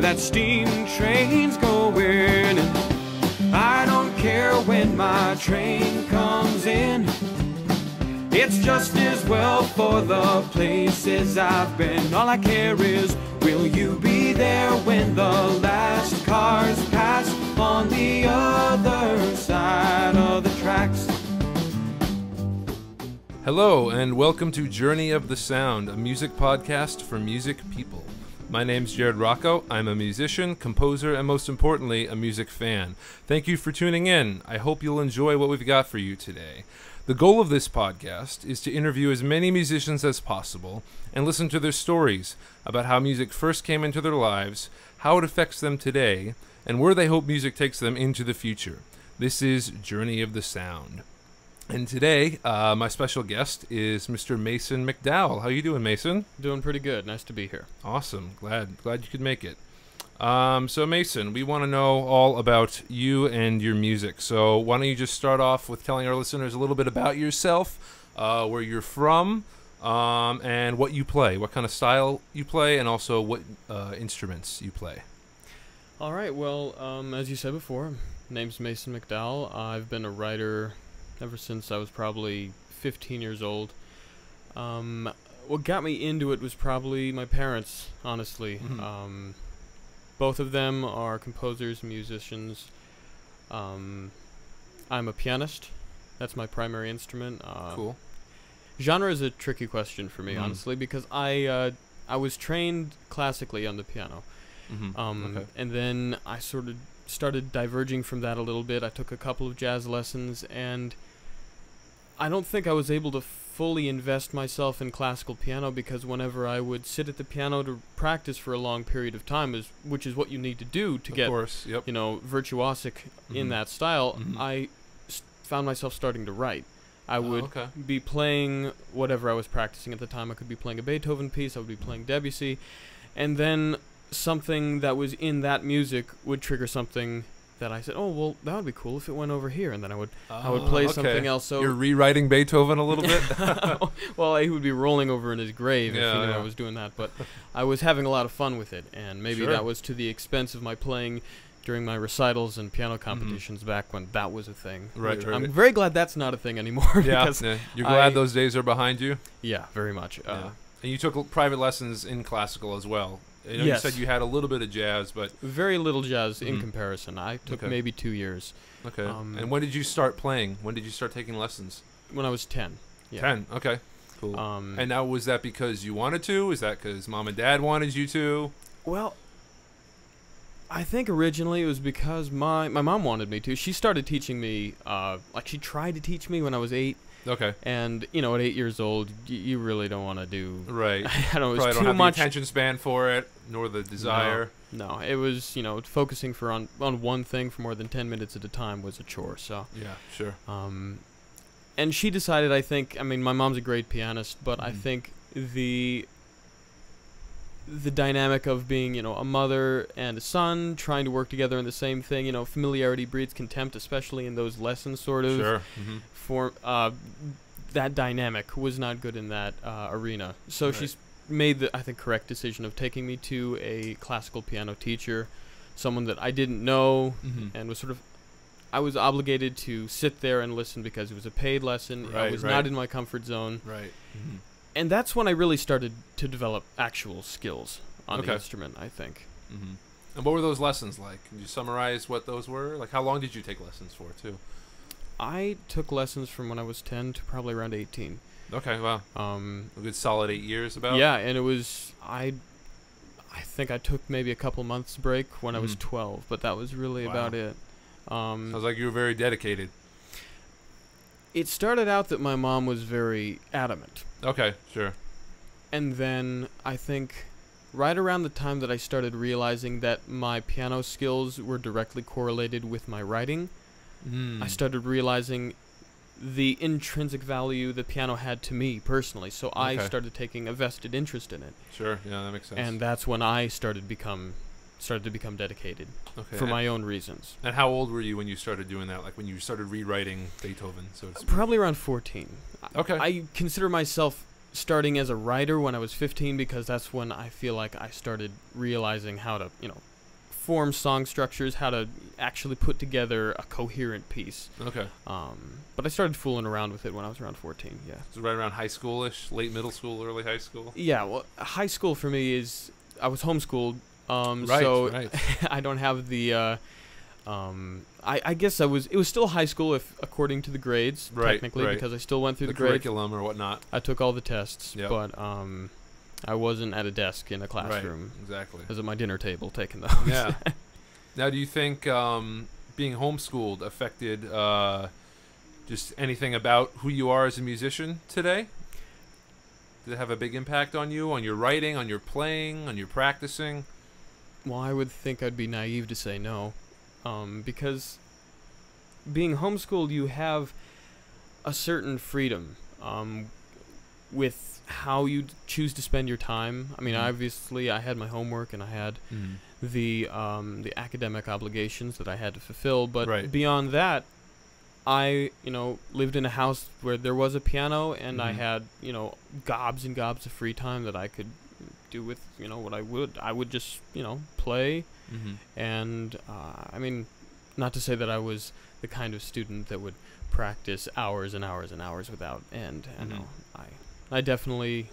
that steam train's going. I don't care when my train comes in. It's just as well for the places I've been. All I care is, will you be there when the last cars pass on the other side of the tracks? Hello, and welcome to Journey of the Sound, a music podcast for music people. My name's Jared Rocco. I'm a musician, composer, and most importantly, a music fan. Thank you for tuning in. I hope you'll enjoy what we've got for you today. The goal of this podcast is to interview as many musicians as possible and listen to their stories about how music first came into their lives, how it affects them today, and where they hope music takes them into the future. This is Journey of the Sound. And today, my special guest is Mr. Mason McDowell. How you doing, Mason? Doing pretty good. Nice to be here. Awesome. Glad you could make it. So Mason, we want to know all about you and your music. So why don't you just start off with telling our listeners a little bit about yourself, where you're from, and what you play, what kind of style you play, and also what instruments you play. All right. Well, as you said before, name's Mason McDowell. I've been a writer ever since I was probably 15 years old. What got me into it was probably my parents, honestly. Mm-hmm. Both of them are composers, musicians. I'm a pianist. That's my primary instrument. Cool. Genre is a tricky question for me, honestly, because I was trained classically on the piano. Okay. And then I sort of started diverging from that a little bit. I took a couple of jazz lessons, and I don't think I was able to fully invest myself in classical piano, because whenever I would sit at the piano to practice for a long period of time, which is what you need to do to get, yep. Virtuosic in that style, I found myself starting to write. I would be playing whatever I was practicing at the time. I could be playing a Beethoven piece, I would be playing Debussy, and then something that was in that music would trigger something that I said, oh, well, that would be cool if it went over here, and then I would play something else. So you're rewriting Beethoven a little bit? Well, he would be rolling over in his grave if he knew I was doing that, but I was having a lot of fun with it, and maybe that was to the expense of my playing during my recitals and piano competitions back when that was a thing. Right. I'm very glad that's not a thing anymore. Because You're glad those days are behind you? Yeah, very much. And you took private lessons in classical as well. You said you had a little bit of jazz, but very little jazz in comparison. I took maybe 2 years. Okay. And when did you start playing? When did you start taking lessons? When I was 10. Yeah. 10. Okay. Cool. And now, was that because you wanted to? Is that because mom and dad wanted you to? Well, I think originally it was because my mom wanted me to. She started teaching me, she tried to teach me when I was 8. Okay. And, at 8 years old, you really don't want to do... Right. I don't know, it was probably too don't have much... the attention span for it, nor the desire. No, it was, focusing on one thing for more than 10 minutes at a time was a chore, so... Yeah, sure. And she decided, I think... my mom's a great pianist, but I think the dynamic of being, a mother and a son trying to work together in the same thing, familiarity breeds contempt, especially in those lessons, sort of. Sure. For that dynamic was not good in that arena. So she's made the, I think, correct decision of taking me to a classical piano teacher, someone that I didn't know, and was sort of, I was obligated to sit there and listen because it was a paid lesson. I was not in my comfort zone. Right. And that's when I really started to develop actual skills on the instrument, I think. And what were those lessons like? Can you summarize what those were? Like, how long did you take lessons for, too? I took lessons from when I was 10 to probably around 18. Okay, wow. A good solid 8 years about? Yeah, and it was, I think I took maybe a couple months break when I was 12, but that was really about it. Sounds like you were very dedicated. It started out that my mom was very adamant. Okay, sure. And then I think right around the time that I started realizing that my piano skills were directly correlated with my writing, I started realizing the intrinsic value the piano had to me personally. So I started taking a vested interest in it. Sure, yeah, that makes sense. And that's when I started to become dedicated for my own reasons. And how old were you when you started doing that? Like when you started rewriting Beethoven, so to speak? Probably around 14. Okay. I consider myself starting as a writer when I was 15 because that's when I feel like I started realizing how to, form song structures, how to actually put together a coherent piece. Okay. But I started fooling around with it when I was around 14. Yeah. So right around high school-ish, late middle school, early high school. Yeah. Well, high school for me is I was homeschooled. Right. So right. I don't have the. I guess it was still high school if according to the grades technically because I still went through the curriculum or whatnot. I took all the tests, Yep. but I wasn't at a desk in a classroom. Right. Exactly. I was at my dinner table taking those. Yeah. Now, do you think being homeschooled affected just anything about who you are as a musician today? Did it have a big impact on you, on your writing, on your playing, on your practicing? Well, I would think I'd be naive to say no, because being homeschooled, you have a certain freedom with how you choose to spend your time. I mean, obviously, I had my homework and I had the academic obligations that I had to fulfill, but beyond that, I lived in a house where there was a piano, and I had gobs and gobs of free time that I could do with what I would just play. And I mean, not to say that I was the kind of student that would practice hours and hours and hours without end. I definitely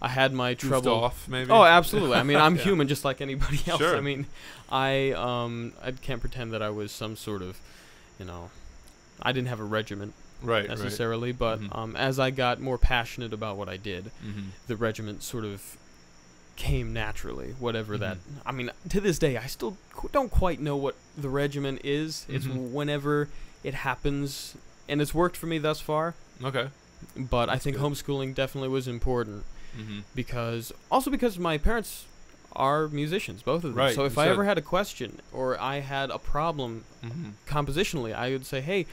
had my trouble. Off, maybe. Oh, absolutely. I mean, I'm human just like anybody else. Sure. I mean, I can't pretend that I was some sort of I didn't have a regiment necessarily, but as I got more passionate about what I did, the regiment sort of came naturally, whatever that. I mean, to this day, I still don't quite know what the regiment is. It's whenever it happens, and it's worked for me thus far. Okay. But I think homeschooling definitely was important because my parents are musicians, both of them. So if I ever had a question or I had a problem compositionally, I would say, "Hey,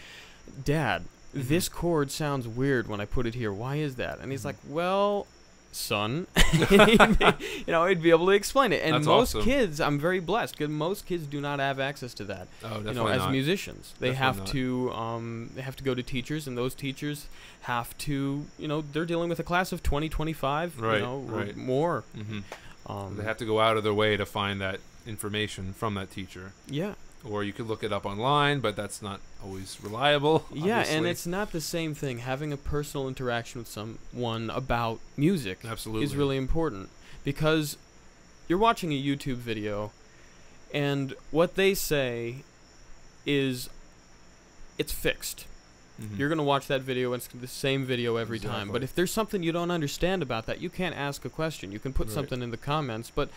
Dad, this chord sounds weird when I put it here. Why is that?" And he's like, "Well, son," he'd be able to explain it. And That's most awesome. kids, I'm very blessed because most kids do not have access to that. Oh, definitely as not. musicians, they Definitely have to go to teachers, and those teachers have to, they're dealing with a class of 20, 25, or more. They have to go out of their way to find that information from that teacher. Yeah. Or you could look it up online, but that's not always reliable. Yeah, obviously. and it's not the same thing. Having a personal interaction with someone about music is really important, because you're watching a YouTube video, and what they say is it's fixed. You're going to watch that video, and it's the same video every time. But if there's something you don't understand about that, you can't ask a question. You can put something in the comments, but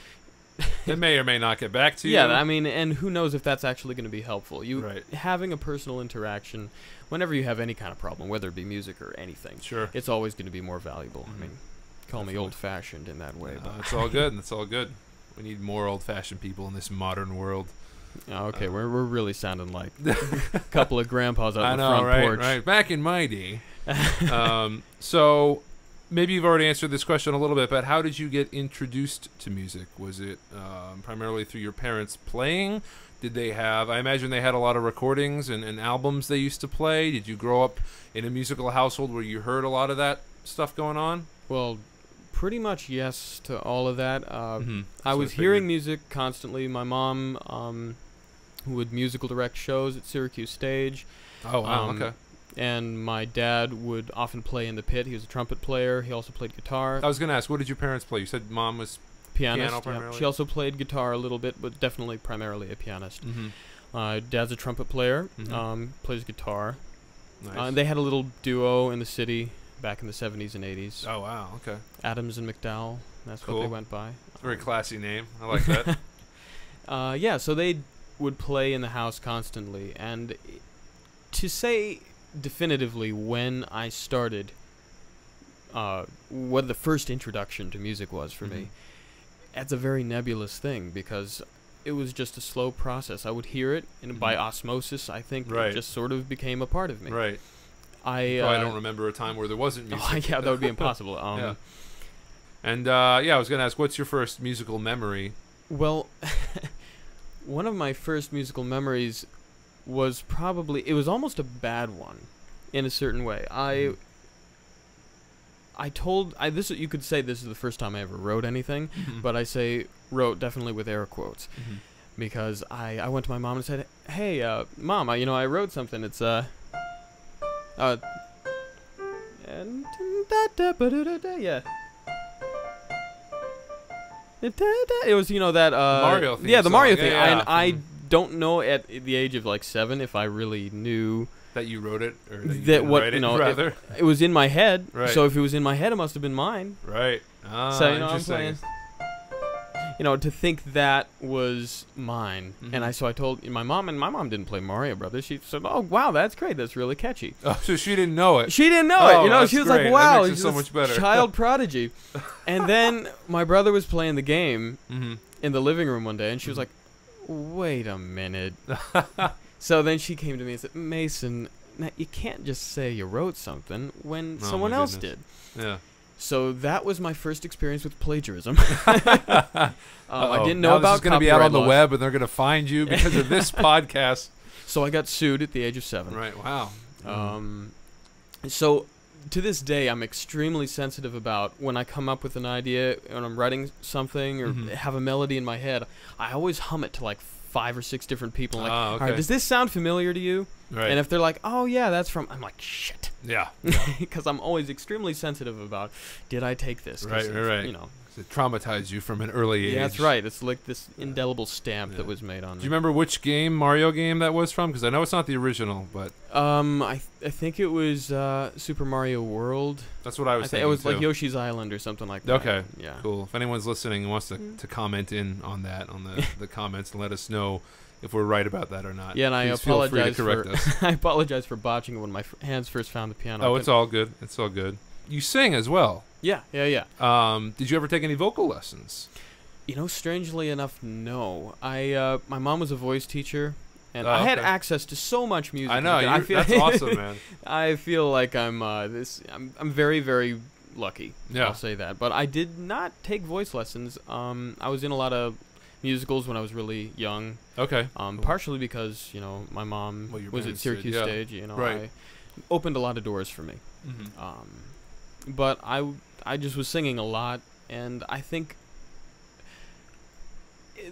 it may or may not get back to you. Yeah, I mean, and who knows if that's actually going to be helpful. Having a personal interaction, whenever you have any kind of problem, whether it be music or anything, it's always going to be more valuable. I mean, call me old-fashioned in that way. But it's all good. It's all good. We need more old-fashioned people in this modern world. Okay, we're really sounding like a couple of grandpas out on the front porch. Right. Back in my day. So maybe you've already answered this question a little bit, but how did you get introduced to music? Was it primarily through your parents playing? Did they have, I imagine they had a lot of recordings and albums they used to play. Did you grow up in a musical household where you heard a lot of that stuff going on? Well, pretty much yes to all of that. I was hearing music constantly. My mom would musical direct shows at Syracuse Stage. Oh, wow, okay. And my dad would often play in the pit. He was a trumpet player. He also played guitar. I was going to ask, what did your parents play? You said mom was piano primarily? She also played guitar a little bit, but definitely primarily a pianist. Dad's a trumpet player, plays guitar. Nice. They had a little duo in the city back in the 70s and 80s. Oh, wow, okay. Adams and McDowell, that's what they went by. Very classy name. I like that. Yeah, so they would play in the house constantly. And to say definitively when I started, what the first introduction to music was for me, that's a very nebulous thing, because it was just a slow process. I would hear it, and by osmosis, I think it just sort of became a part of me. Right. I don't remember a time where there wasn't music. Oh, yeah, that would be impossible. Yeah. And I was going to ask, what's your first musical memory? Well, one of my first musical memories was it was almost a bad one in a certain way. You could say this is the first time I ever wrote anything, but I say wrote definitely with air quotes. because I went to my mom and said, "Hey, Mom, I wrote something. It's yeah." It was that Mario theme. Yeah, the Mario thing. Yeah, yeah. And I don't know at the age of like 7 if I really knew that you wrote it, or that you that didn't what write it, you know rather. it was in my head. Right. So if it was in my head, it must have been mine. Right. So I'm interesting. playing. To think that was mine, Mhm. and I told my mom, and my mom didn't play Mario Brothers. She said, "Oh wow, that's great. That's really catchy." Oh, so she didn't know it. She didn't know Oh, it. that's She was great. like, "Wow, That makes it so this much better." child prodigy." And then my brother was playing the game Mm-hmm. in the living room one day, and she was like, "Wait a minute." So then she came to me and said, "Mason, now you can't just say you wrote something when Oh, someone my else goodness. did." Yeah. So that was my first experience with plagiarism. Uh-oh. I didn't Now know about this is going to be out on the laws. web, and they're going to find you because of this podcast. So I got sued at the age of 7. Right. Wow. So to this day, I'm extremely sensitive about when I come up with an idea, when I'm writing something or Mhm. have a melody in my head, I always hum it to like 5 or 6 different people. Like, Ah, all okay. right, does this sound familiar to you? Right. And if they're like, oh yeah, that's from, I'm like, shit. Yeah. Because I'm always extremely sensitive about, did I take this? 'Cause Right. it's, It traumatized you from an early age. Yeah, that's right. It's like this indelible stamp Yeah. that was made on Do you remember which Mario game that was from? Because I know it's not the original, but I think it was Super Mario World. that's what I was I think thinking it was too. like Yoshi's Island or something like that. Okay. Yeah. Cool. If anyone's listening and wants to comment in on that, on the comments, and let us know if we're right about that or not. Yeah, and I Please feel free to apologize correct us. I apologize for botching it when my hands first found the piano. Oh, it's all good. It's all good. You sing as well. Yeah. Did you ever take any vocal lessons? Strangely enough, no. My mom was a voice teacher, and Oh, I had okay. access to so much music. I know. I feel That's awesome, man. I feel like I'm very, very lucky. Yeah. I'll say that. But I did not take voice lessons. I was in a lot of musicals when I was really young. Okay. Partially because my mom Well, your was at parents did, Syracuse yeah. Stage. Right. I opened a lot of doors for me. Mm-hmm. But I just was singing a lot, and I think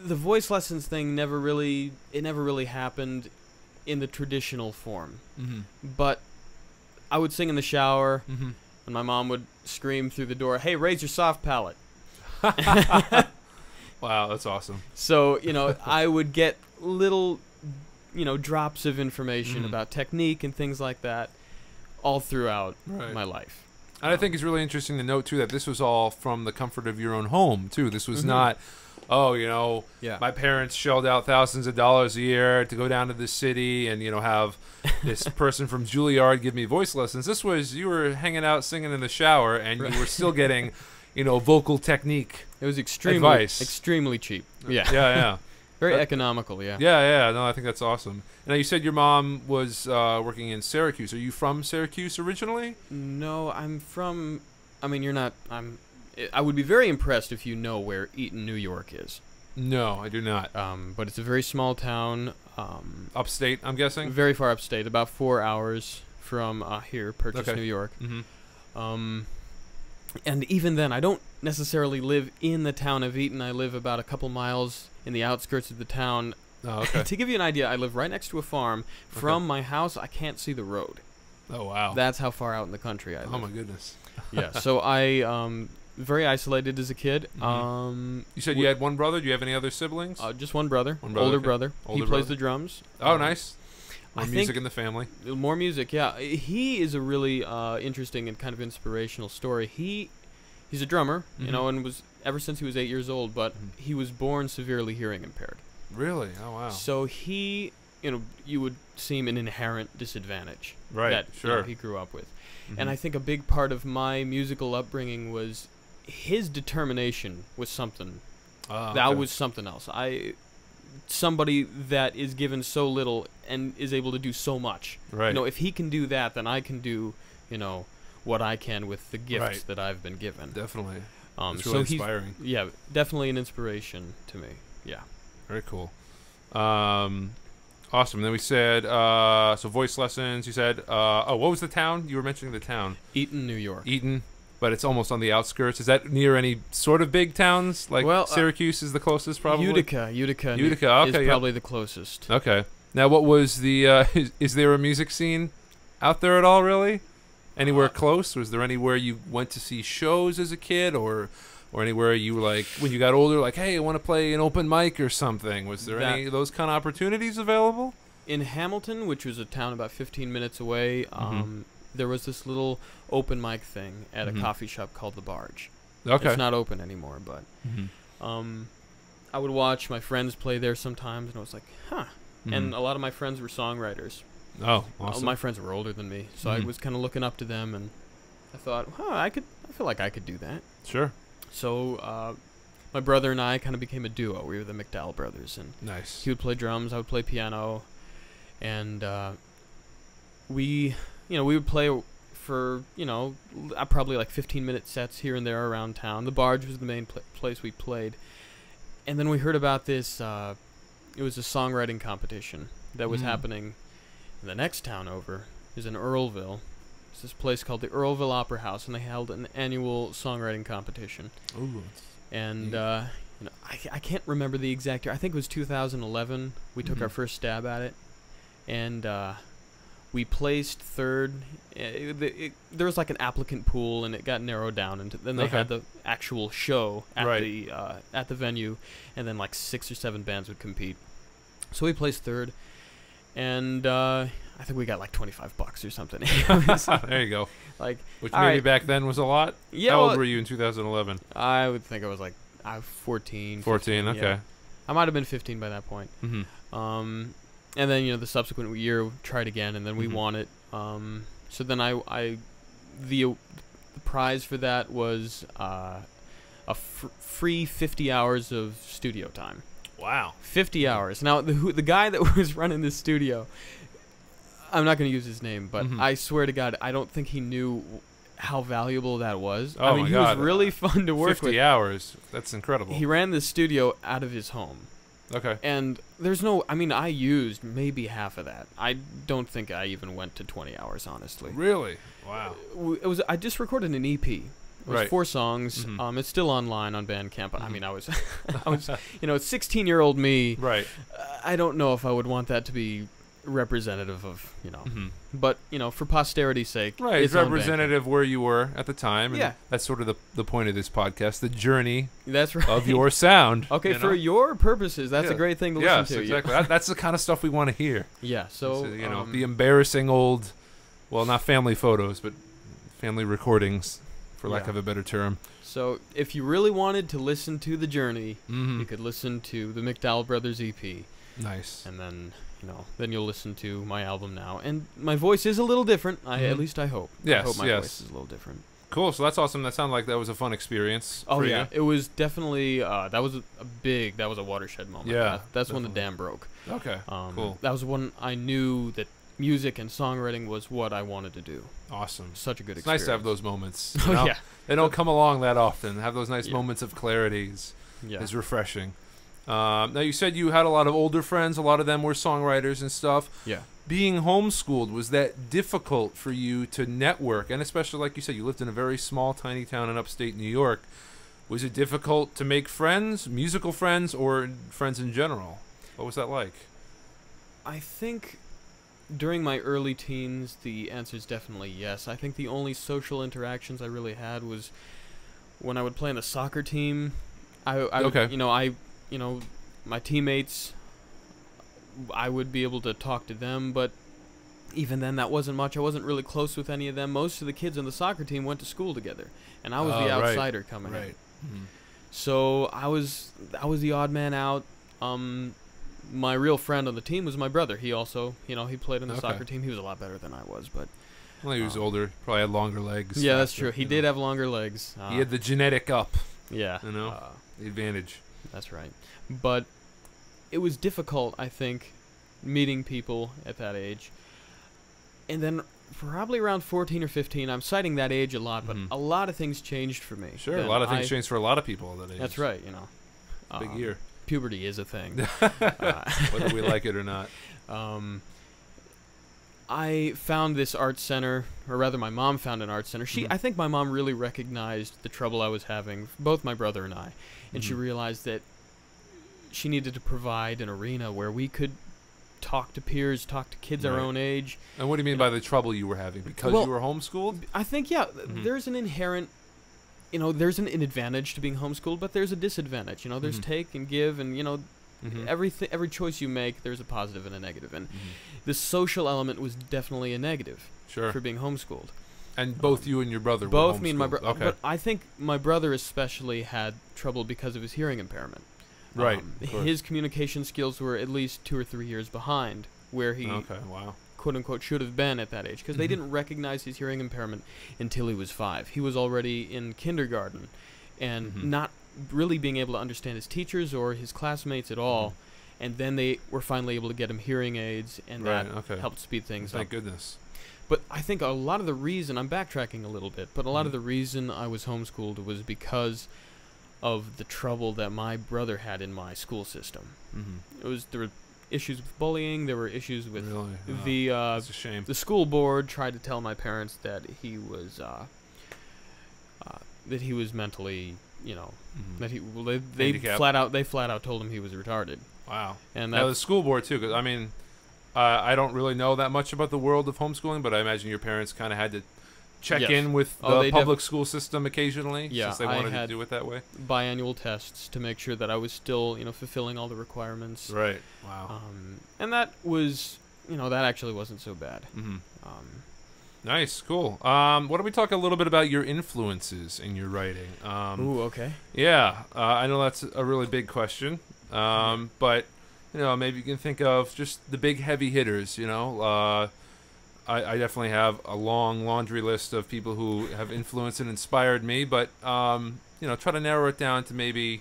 the voice lessons thing never really happened in the traditional form. Mm-hmm. But I would sing in the shower, Mm-hmm. and my mom would scream through the door, "Hey, raise your soft palate." Wow, that's awesome. So, I would get little, drops of information Mhm. about technique and things like that all throughout Right. my life. And I think it's really interesting to note, too, that this was all from the comfort of your own home, too. This was Mhm. not, Yeah. my parents shelled out thousands of dollars a year to go down to the city and, have this person from Juilliard give me voice lessons. This was, you were hanging out singing in the shower, and you were still getting, vocal technique. It was extremely cheap. Yeah. Yeah. Very That- economical, yeah. Yeah. No, I think that's awesome. Now, you said your mom was working in Syracuse. Are you from Syracuse originally? No, I would be very impressed if you know where Eaton, New York is. No, I do not. But it's a very small town. Upstate, I'm guessing? Very far upstate, about 4 hours from here, Purchase, Okay. New York. Mm-hmm. And even then, I don't necessarily live in the town of Eaton. I live about a couple miles in the outskirts of the town. Oh, okay. To give you an idea, I live right next to a farm. From my house, I can't see the road. Oh, wow. That's how far out in the country I live. Oh, my goodness. Yeah, so I very isolated as a kid. Mhm. You said you had one brother. Do you have any other siblings? Just one brother, One brother, older okay. brother. Older He plays brother. the drums. Oh, nice. More I music think in the family. more music. Yeah, he is a really interesting and kind of inspirational story. He's a drummer, Mhm. and was ever since he was 8 years old. But Mhm. he was born severely hearing impaired. Really? Oh, wow. So he, you would seem an inherent disadvantage Right, that sure. he grew up with. Mhm. And I think a big part of my musical upbringing was his determination was something. Ah, That okay. was something else. Somebody that is given so little and is able to do so much. Right. If he can do that, then I can do, what I can with the gifts Right. that I've been given. Definitely. It's So really he's, inspiring. yeah, definitely an inspiration to me. Yeah. Very cool. Awesome. Then we said, so voice lessons. You said, what was the town? You were mentioning the town. Eaton, New York. Eaton. but it's almost on the outskirts. Is that near any sort of big towns? Like Syracuse is the closest, probably? Utica okay, is probably the closest. Okay. Now, what was the... is there a music scene out there at all, really? Anywhere close? Was there anywhere you went to see shows as a kid, or anywhere you, like, when you got older, like, hey, I want to play an open mic or something? Was there any of those kind of opportunities available? In Hamilton, which was a town about 15 minutes away, there was this little open mic thing at a coffee shop called The Barge. Okay. It's not open anymore, but I would watch my friends play there sometimes, and I was like, huh. And a lot of my friends were songwriters. Oh, awesome. All my friends were older than me, so I was kind of looking up to them, and I thought, I feel like I could do that. Sure. So my brother and I kind of became a duo. We were the McDowell brothers, and nice. He would play drums, I would play piano, and we would play for probably like 15-minute sets here and there around town. The Barge was the main place we played, and then we heard about this. It was a songwriting competition that was happening in the next town over. It was in Earlville. It's this place called the Earlville Opera House, and they held an annual songwriting competition. Ooh. And I can't remember the exact year. I think it was 2011. We took our first stab at it, and we placed third. There was like an applicant pool, and it got narrowed down, and then they had the actual show at the venue, and then like 6 or 7 bands would compete. So we placed third, and I think we got like $25 or something. There you go. Like, which maybe back then was a lot. Yeah. How old were you in 2011? I would think I was like 14. 14. 15, okay. Yeah. I might have been 15 by that point. And then the subsequent year tried again, and then we won it. So then the prize for that was a free 50 hours of studio time. Wow. 50 hours. Now the guy that was running this studio, I'm not going to use his name, but I swear to God, I don't think he knew how valuable that was. Oh, I mean, he was really fun to work with. 50 hours. That's incredible. He ran this studio out of his home. Okay. And I used maybe half of that. I don't think I even went to 20 hours, honestly. Really? Wow. I just recorded an EP. It was 4 songs. It's still online on Bandcamp. I mean, I was 16-year-old me. Right. I don't know if I would want that to be representative of, but, for posterity's sake. Right, it's representative where you were at the time. And that's sort of the point of this podcast, the journey of your sound. Okay, for your purposes, that's a great thing to listen to. Yes, exactly. That's the kind of stuff we want to hear. Yeah, so... the embarrassing old, well, not family photos, but family recordings, for lack of a better term. So if you really wanted to listen to the journey, you could listen to the McDowell Brothers EP. Nice. And then... then you'll listen to my album now, and my voice is a little different. At least I hope. Yes, I hope my voice is a little different. Cool. So that's awesome. That sounded like that was a fun experience. Oh for yeah, you. it was definitely. That was a watershed moment. Yeah, that's when the dam broke. Okay. Cool. That was when I knew that music and songwriting was what I wanted to do. Awesome. Such a good experience. It's nice to have those moments. Oh yeah. They don't come along that often. Have those nice moments of clarity is refreshing. Now, you said you had a lot of older friends. A lot of them were songwriters and stuff. Yeah. Being homeschooled, was that difficult for you to network? And especially, like you said, you lived in a very small, tiny town in upstate New York. Was it difficult to make friends, musical friends, or friends in general? What was that like? I think during my early teens, the answer is definitely yes. I think the only social interactions I really had was when I would play on the soccer team. My teammates, I would be able to talk to them, but even then, that wasn't much. I wasn't really close with any of them. Most of the kids on the soccer team went to school together, and I was the outsider coming in. So I was the odd man out. My real friend on the team was my brother. He also, he played on the soccer team. He was a lot better than I was, but... Well, he was older. Probably had longer legs. Yeah, that's true. He did have longer legs. He had the genetic up. Yeah. The advantage. That's right. But it was difficult, I think, meeting people at that age. And then probably around 14 or 15, I'm citing that age a lot, but a lot of things changed for me. Sure, a lot of things changed for a lot of people at that age. That's right, Big year. Puberty is a thing. Whether we like it or not. I found this art center, or rather my mom found an art center. Mm-hmm. I think my mom really recognized the trouble I was having, both my brother and I, and she realized that she needed to provide an arena where we could talk to peers, talk to kids our own age. And what do you mean by the trouble you were having? Because you were homeschooled? I think, there's an inherent, there's an advantage to being homeschooled, but there's a disadvantage. There's take and give, and, every choice you make, there's a positive and a negative. And the social element was definitely a negative for being homeschooled. And both you and your brother were both homeschooled. me and my brother. Okay. But I think my brother especially had trouble because of his hearing impairment. Right. His communication skills were at least 2 or 3 years behind where he, quote unquote, should have been at that age, because they didn't recognize his hearing impairment until he was 5. He was already in kindergarten, and not really being able to understand his teachers or his classmates at all. And then they were finally able to get him hearing aids, and that helped speed things up. Thank goodness. But I think a lot of the reason, I'm backtracking a little bit, but a lot of the reason I was homeschooled was because of the trouble that my brother had in my school system. There were issues with bullying. There were issues with that's a shame. The school board tried to tell my parents that he was mentally, that they flat out told him he was retarded. Wow. And now the school board too, because I mean, I don't really know that much about the world of homeschooling, but I imagine your parents kind of had to check in with the public school system occasionally, since they wanted to do it that way. Biannual tests to make sure that I was still, fulfilling all the requirements. Right. Wow. And that was, that actually wasn't so bad. Nice. Cool. Why don't we talk a little bit about your influences in your writing? Ooh, okay. Yeah. I know that's a really big question, but maybe you can think of just the big heavy hitters. I definitely have a long laundry list of people who have influenced and inspired me, but try to narrow it down to maybe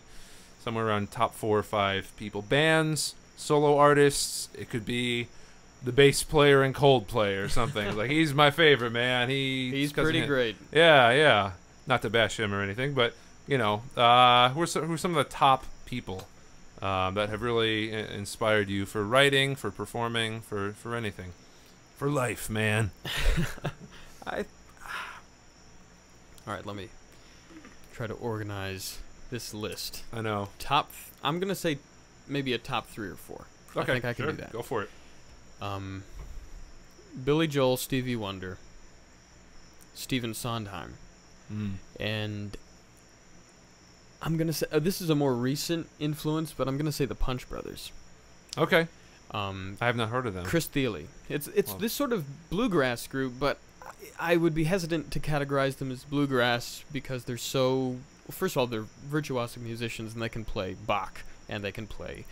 somewhere around top 4 or 5 people. Bands, solo artists. It could be the bass player in Coldplay or something. Like, he's my favorite, man. He's pretty great. Yeah. Not to bash him or anything, but who are some of the top people that have really inspired you for writing, for performing, for anything? For life, man. All right, let me try to organize this list. I know. I'm going to say maybe a top 3 or 4. Okay, I think I can do that. Go for it. Billy Joel, Stevie Wonder, Stephen Sondheim, and I'm going to say, this is a more recent influence, but I'm going to say the Punch Brothers. Okay. I have not heard of them. Chris Thile. It's this sort of bluegrass group, but I would be hesitant to categorize them as bluegrass because they're so... Well, first of all, they're virtuosic musicians, and they can play Bach, and they can play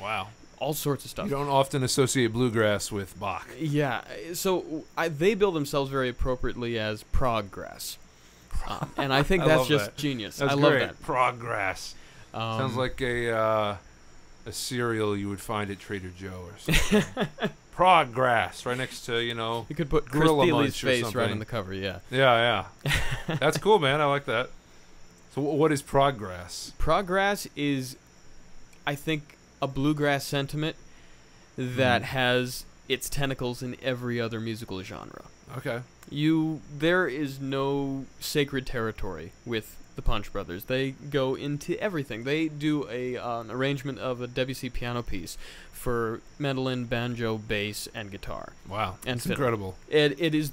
all sorts of stuff. You don't often associate bluegrass with Bach. Yeah, so they bill themselves very appropriately as prog grass, and I think that's just genius. That's love great. that. Prog grass. Sounds like a cereal you would find at Trader Joe or something. Prog grass, right next to, You could put Chris Thiele's face right on the cover, yeah. Yeah. That's cool, man. I like that. So what is prog grass? Prog grass is, I think, a bluegrass sentiment that has its tentacles in every other musical genre. Okay. There is no sacred territory with the Punch Brothers. They go into everything. They do an arrangement of a Debussy piano piece for mandolin, banjo, bass, and guitar. Wow, and it's incredible. It is.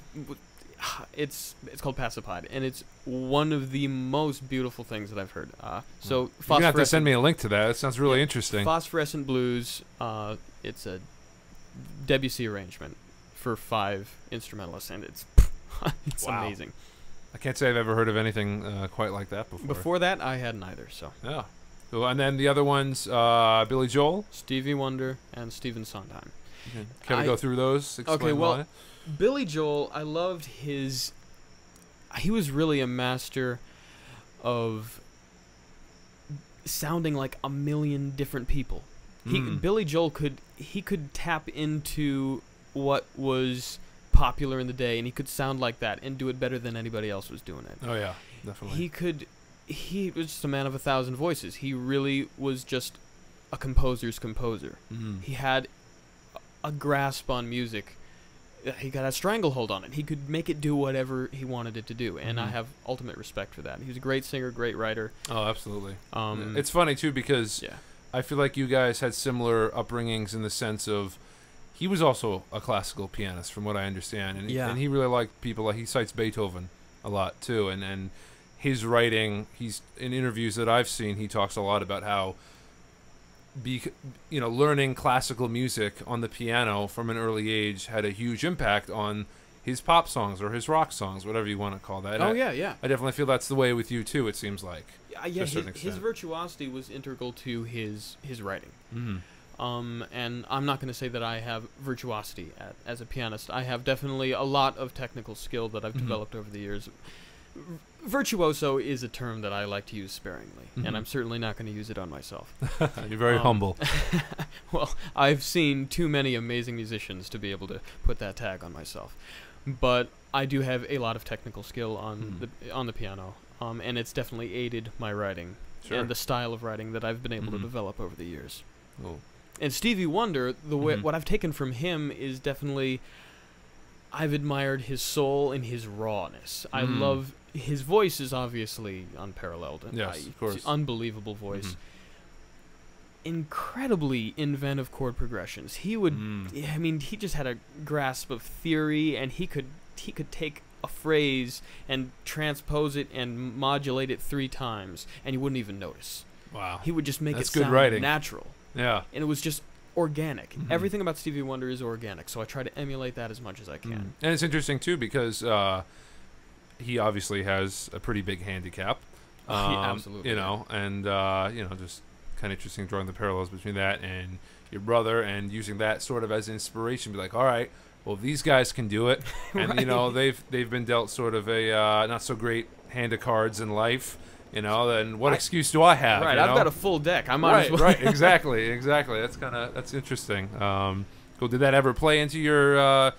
It's called Pacified, and it's one of the most beautiful things that I've heard. So you're gonna have to send me a link to that. It sounds really interesting. Phosphorescent Blues. It's a Debussy arrangement for 5 instrumentalists, and it's amazing. I can't say I've ever heard of anything quite like that before. Before that, I hadn't either. So yeah. Cool. And then the other ones, Billy Joel, Stevie Wonder, and Stephen Sondheim. Okay. Can we go through those? Explain why? Billy Joel, I loved his... He was really a master of sounding like a million different people. Billy Joel could tap into what was popular in the day, and he could sound like that and do it better than anybody else was doing it. Oh yeah, definitely. He was just a man of 1,000 voices. He really was just a composer's composer. He had a grasp on music he got a stranglehold on it. He could make it do whatever he wanted it to do, and I have ultimate respect for that. He was a great singer, great writer. Oh, absolutely. It's funny too because I feel like you guys had similar upbringings in the sense of he was also a classical pianist, from what I understand, and he really liked people like he cites Beethoven a lot too, and his writing. He's in interviews that I've seen. He talks a lot about how learning classical music on the piano from an early age had a huge impact on his pop songs or his rock songs, whatever you want to call that. I definitely feel that's the way with you too. It seems like. Yeah, his virtuosity was integral to his writing. And I'm not going to say that I have virtuosity as a pianist. I have definitely a lot of technical skill that I've developed over the years. Virtuoso is a term that I like to use sparingly, and I'm certainly not going to use it on myself. You're very humble. Well, I've seen too many amazing musicians to be able to put that tag on myself. But I do have a lot of technical skill on the piano, and it's definitely aided my writing and the style of writing that I've been able to develop over the years. Cool. And Stevie Wonder, what I've taken from him is definitely, I've admired his soul and his rawness. I love his voice is obviously unparalleled. Yes, of course. Unbelievable voice. Incredibly inventive chord progressions. He would, I mean, he just had a grasp of theory, and he could take a phrase and transpose it and modulate it 3 times, and you wouldn't even notice. Wow. He would just make That's it good sound writing. natural. Yeah. And it was just organic. Everything about Stevie Wonder is organic, so I try to emulate that as much as I can. And it's interesting too because he obviously has a pretty big handicap. Absolutely. And just kind of interesting drawing the parallels between that and your brother and using that sort of as inspiration. Be like, all right, well, these guys can do it, and they've been dealt sort of a not so great hand of cards in life. Then what excuse do I have? Right, I've got a full deck. I might as well. Right, exactly. That's interesting. Cool. Did that ever play into your,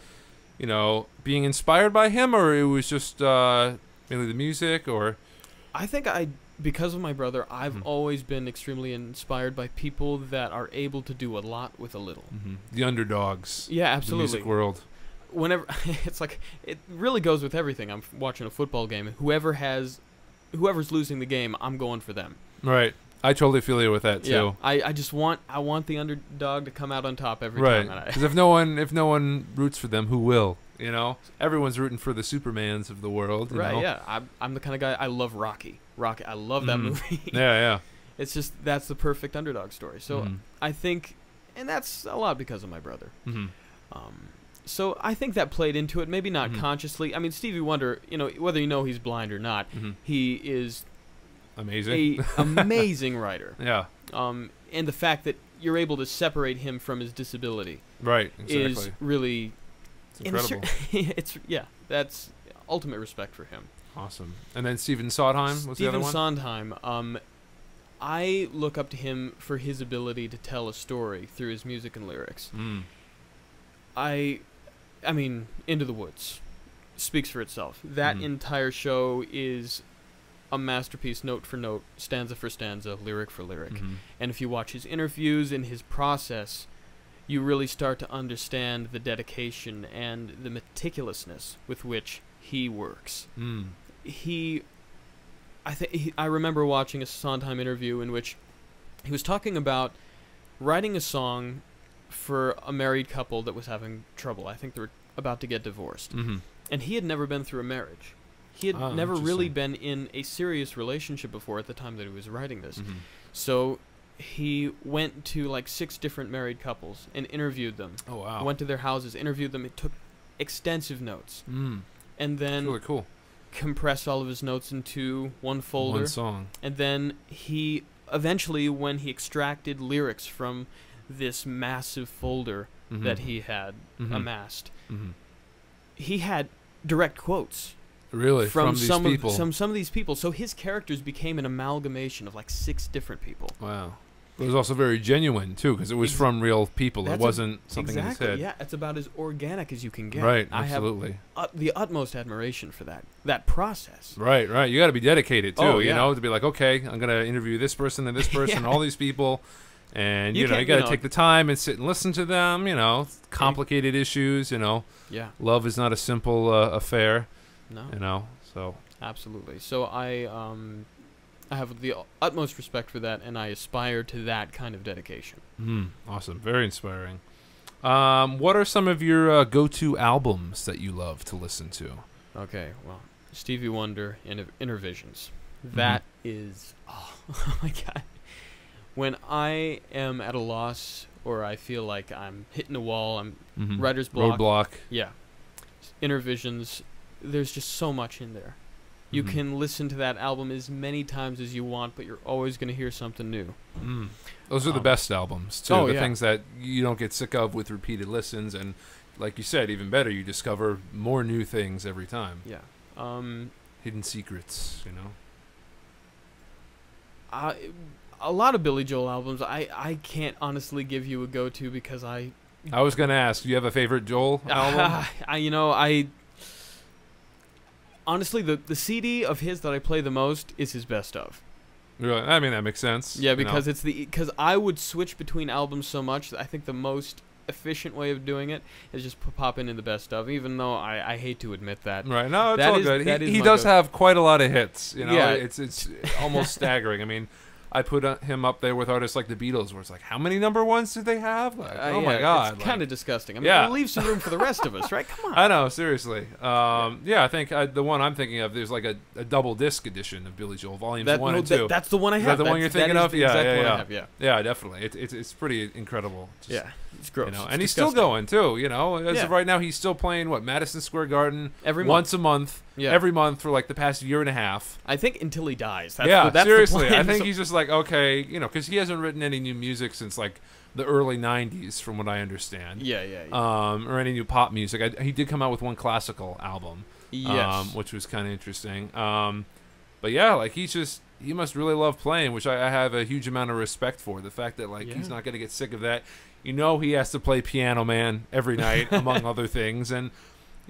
being inspired by him, or it was just mainly the music, or? I think because of my brother, I've always been extremely inspired by people that are able to do a lot with a little. The underdogs. Yeah, absolutely. The music world. Whenever it's like it really goes with everything. I'm watching a football game, and whoever's losing the game, I'm going for them. Right. I totally feel you with that too. Yeah. I just want the underdog to come out on top every time. Right. Because if no one roots for them, who will? Everyone's rooting for the Supermans of the world. Right. Yeah. I'm the kind of guy. I love Rocky. I love that movie. Yeah. It's just that's the perfect underdog story. So I think, and that's a lot because of my brother. So I think that played into it. Maybe not consciously. I mean, Stevie Wonder. Whether he's blind or not, he is amazing. Amazing writer. Yeah. And the fact that you're able to separate him from his disability, right, exactly, is really incredible. That's ultimate respect for him. Awesome. And then Stephen Sondheim was the other one? Stephen Sondheim. I look up to him for his ability to tell a story through his music and lyrics. I mean, Into the Woods speaks for itself. That entire show is a masterpiece, note for note, stanza for stanza, lyric for lyric. And if you watch his interviews and his process, you really start to understand the dedication and the meticulousness with which he works. I remember watching a Sondheim interview in which he was talking about writing a song for a married couple that was having trouble. I think they were about to get divorced. And he had never been through a marriage. He had never really been in a serious relationship before at the time that he was writing this. So he went to like 6 different married couples and interviewed them. Oh, wow. Went to their houses, interviewed them. It took extensive notes. And then really cool. Compressed all of his notes into one folder. One song. And then he eventually, when he extracted lyrics from this massive folder that he had amassed, he had direct quotes. Really? From these people? Some of these people. So his characters became an amalgamation of like 6 different people. Wow. It was also very genuine, too, because it was from real people. It wasn't something in his head. Yeah, it's about as organic as you can get. Right, absolutely. I have the utmost admiration for that process. Right. You got to be dedicated, too, to be like, okay, I'm going to interview this person and this person, all these people, And, you got to take the time and sit and listen to them, complicated issues, Yeah. Love is not a simple affair, No. so. Absolutely. So I have the utmost respect for that, and I aspire to that kind of dedication. Awesome. Very inspiring. What are some of your go-to albums that you love to listen to? Okay, well, Stevie Wonder, Inner Visions. That is, oh my God. When I am at a loss or I feel like I'm hitting a wall, I'm writer's block. Roadblock. Yeah. Inner Visions, there's just so much in there. You can listen to that album as many times as you want, but you're always going to hear something new. Those are the best albums, too. Oh, the things that you don't get sick of with repeated listens. And like you said, even better, you discover more new things every time. Yeah. Hidden secrets, A lot of Billy Joel albums. I can't honestly give you a go-to because I was going to ask, do you have a favorite Joel album? Honestly, the CD of his that I play the most is his best of. Really? I mean, that makes sense. Yeah, because because I would switch between albums so much. I think the most efficient way of doing it is just pop into the best of, even though I hate to admit that. Right. No, it's all good. He does have quite a lot of hits. Yeah. It's almost staggering. I mean, I put him up there with artists like the Beatles, where it's like, how many number ones did they have? Like, oh my God, it's kind of disgusting. I mean, leave some room for the rest of us, right? Come on. I know, seriously. I think the one I'm thinking of, there's like a double disc edition of Billy Joel, volumes 1 and 2. That's the one I have. Is that the one you're thinking of? Yeah. Yeah, definitely. It's pretty incredible. It's gross. And he's still going too. As of right now, he's still playing Madison Square Garden once a month. Yeah. Every month for like the past year and a half. I think until he dies. That's seriously. I think he's just like, okay, because he hasn't written any new music since like the early 90s, from what I understand. Yeah. Or any new pop music. He did come out with one classical album. Yes. Which was kind of interesting. But yeah, like he must really love playing, which I have a huge amount of respect for. The fact that he's not going to get sick of that. He has to play Piano Man every night, among other things, and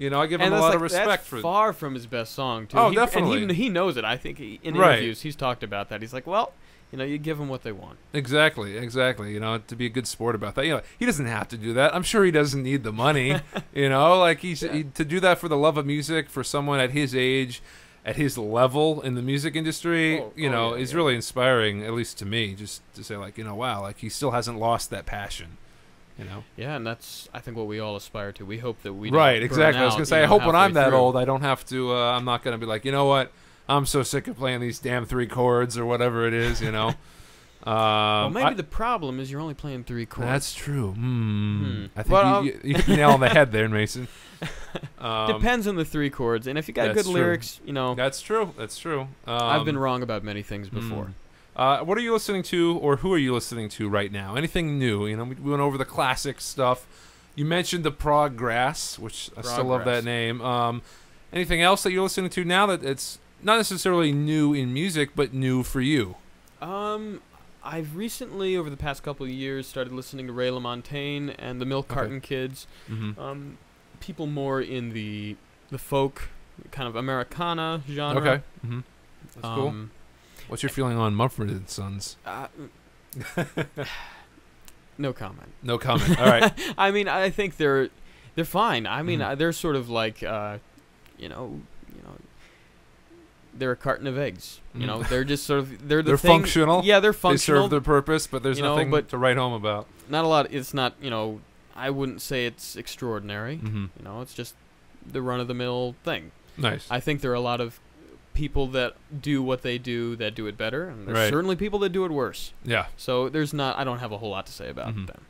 I give him a lot of respect that's for. Far from his best song, too. Oh, definitely. And he knows it. I think in interviews he's talked about that. He's like, well, you give them what they want. Exactly. To be a good sport about that. He doesn't have to do that. I'm sure he doesn't need the money. To do that for the love of music for someone at his age, at his level in the music industry, is really inspiring, at least to me, just to say wow, he still hasn't lost that passion. Yeah, and that's, I think, what we all aspire to. We hope that we right, don't exactly. burn I was gonna out, say, I hope when I'm that through. old, I don't have to. I'm not gonna be like, you know what? I'm so sick of playing these damn 3 chords or whatever it is. Well, maybe the problem is you're only playing 3 chords. That's true. I think you hit the nail on the head there, Mason. Depends on the 3 chords, and if you got good lyrics, That's true. I've been wrong about many things before. What are you listening to, or who are you listening to right now? Anything new? We went over the classic stuff. You mentioned the Prog Grass, which I still love that name. Anything else that you're listening to now that it's not necessarily new in music, but new for you? I've recently, over the past couple of years, started listening to Ray LaMontagne and the Milk Carton Kids. People more in the folk, kind of Americana genre. Okay. That's cool. What's your feeling on Mumford & Sons? No comment. No comment. All right. I mean, I think they're fine. I mean, they're sort of like, they're a carton of eggs. They're just sort of they're functional. Yeah, they're functional. They serve their purpose, but there's nothing to write home about. Not a lot. It's not. I wouldn't say it's extraordinary. It's just the run-of-the-mill thing. Nice. I think there are a lot of people that do what they do that do it better, and there's certainly people that do it worse. Yeah. So I don't have a whole lot to say about them.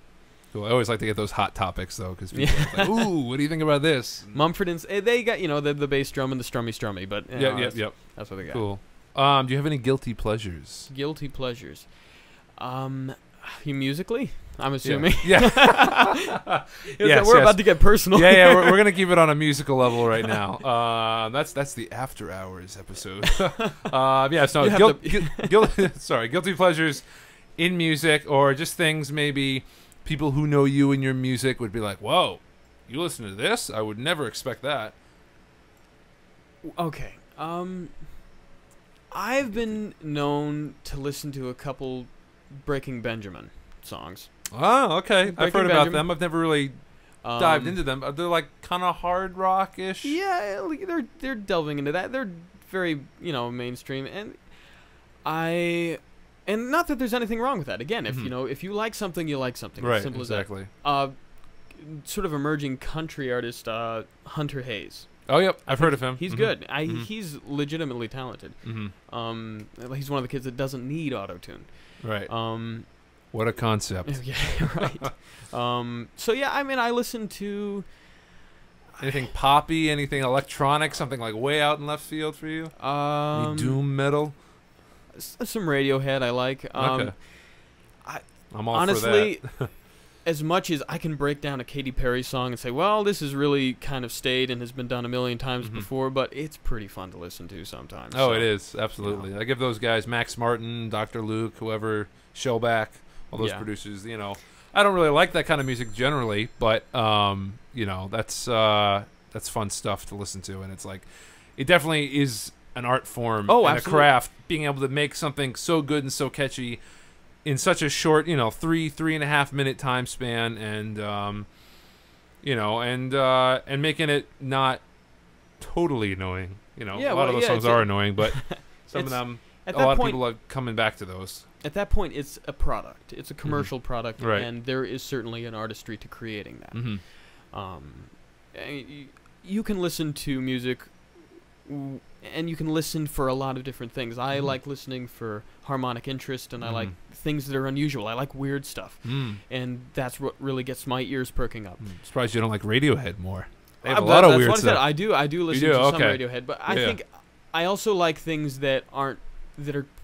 Cool. I always like to get those hot topics though, because people are like, "Ooh, what do you think about this?" Mumford and they got the bass drum and the strummy, but yep. That's what they got. Cool. Do you have any guilty pleasures? Guilty pleasures. You musically? I'm assuming. Yeah. Yes, we're about to get personal. Yeah. We're gonna keep it on a musical level right now. That's the After Hours episode. Guilty pleasures in music, or just things maybe people who know you and your music would be like, "Whoa, you listen to this? I would never expect that." Okay. I've been known to listen to a couple Breaking Benjamin songs. Oh, okay. I've heard about them. I've never really dived into them. They're like kind of hard rock-ish. Yeah, they're delving into that. They're very, mainstream, and not that there's anything wrong with that. Again, if you like something, you like something. Right, as simple exactly. As that. Sort of emerging country artist Hunter Hayes. Oh, yep. I've heard of him. He's good. He's legitimately talented. He's one of the kids that doesn't need auto-tune. Right. What a concept. Yeah, right. So, yeah, I mean, I listen to... Anything poppy, anything electronic, something like way out in left field for you? Any doom metal? Some Radiohead I like. Okay. I'm all honestly, for that. As much as I can break down a Katy Perry song and say, well, this is really kind of stayed and has been done a million times before, but it's pretty fun to listen to sometimes. Oh, so, it is. Absolutely. I give those guys, Max Martin, Dr. Luke, whoever, Shellback, all those producers, I don't really like that kind of music generally, but, that's fun stuff to listen to. And it's like, it definitely is an art form and absolutely. A craft, being able to make something so good and so catchy in such a short, 3.5 minute time span, and and making it not totally annoying. A lot of those songs are annoying, but some of them, a lot of people are coming back to those. At that point, it's a product. It's a commercial product, right. And there is certainly an artistry to creating that. You can listen to music, and you can listen for a lot of different things. I like listening for harmonic interest, and I like things that are unusual. I like weird stuff, and that's what really gets my ears perking up. I'm surprised you don't like Radiohead more. They have a lot of weird stuff. I do listen to some Radiohead, but I think I also like things that are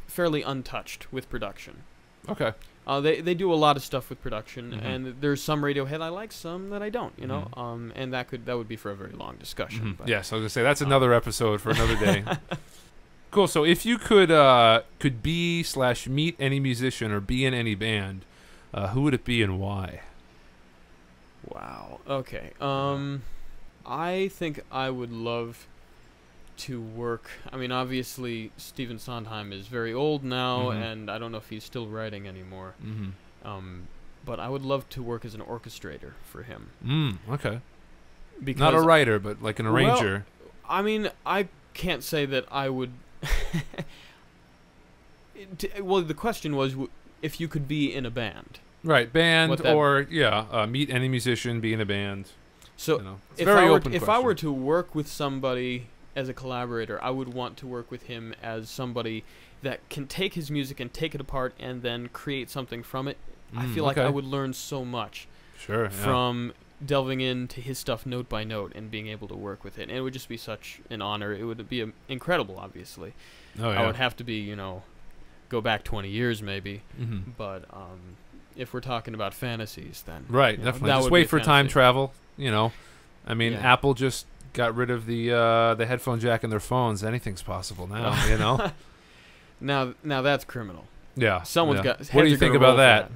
fairly untouched with production. Okay. They do a lot of stuff with production, and there's some Radiohead I like, some that I don't. And that would be for a very long discussion. But, yes, I was gonna say that's another episode for another day. Cool. So if you could be/meet any musician or be in any band, who would it be and why? Wow. Okay. I think I would love to work. I mean, obviously, Stephen Sondheim is very old now, and I don't know if he's still writing anymore. But I would love to work as an orchestrator for him. Okay. Because not a writer, but like an arranger. Well, I mean, I can't say that I would... well, the question was if you could be in a band. Right, band or, meet any musician, be in a band. So if I were to work with somebody as a collaborator, I would want to work with him as somebody that can take his music and take it apart and then create something from it. I feel like I would learn so much from delving into his stuff note by note and being able to work with it. And it would just be such an honor. It would be incredible, obviously. I would have to be, go back 20 years maybe. But if we're talking about fantasies, then... Right, definitely. Just wait for time travel, I mean, Apple just got rid of the headphone jack in their phones. Anything's possible now, Now that's criminal. Yeah. Someone's got... What do you think about that?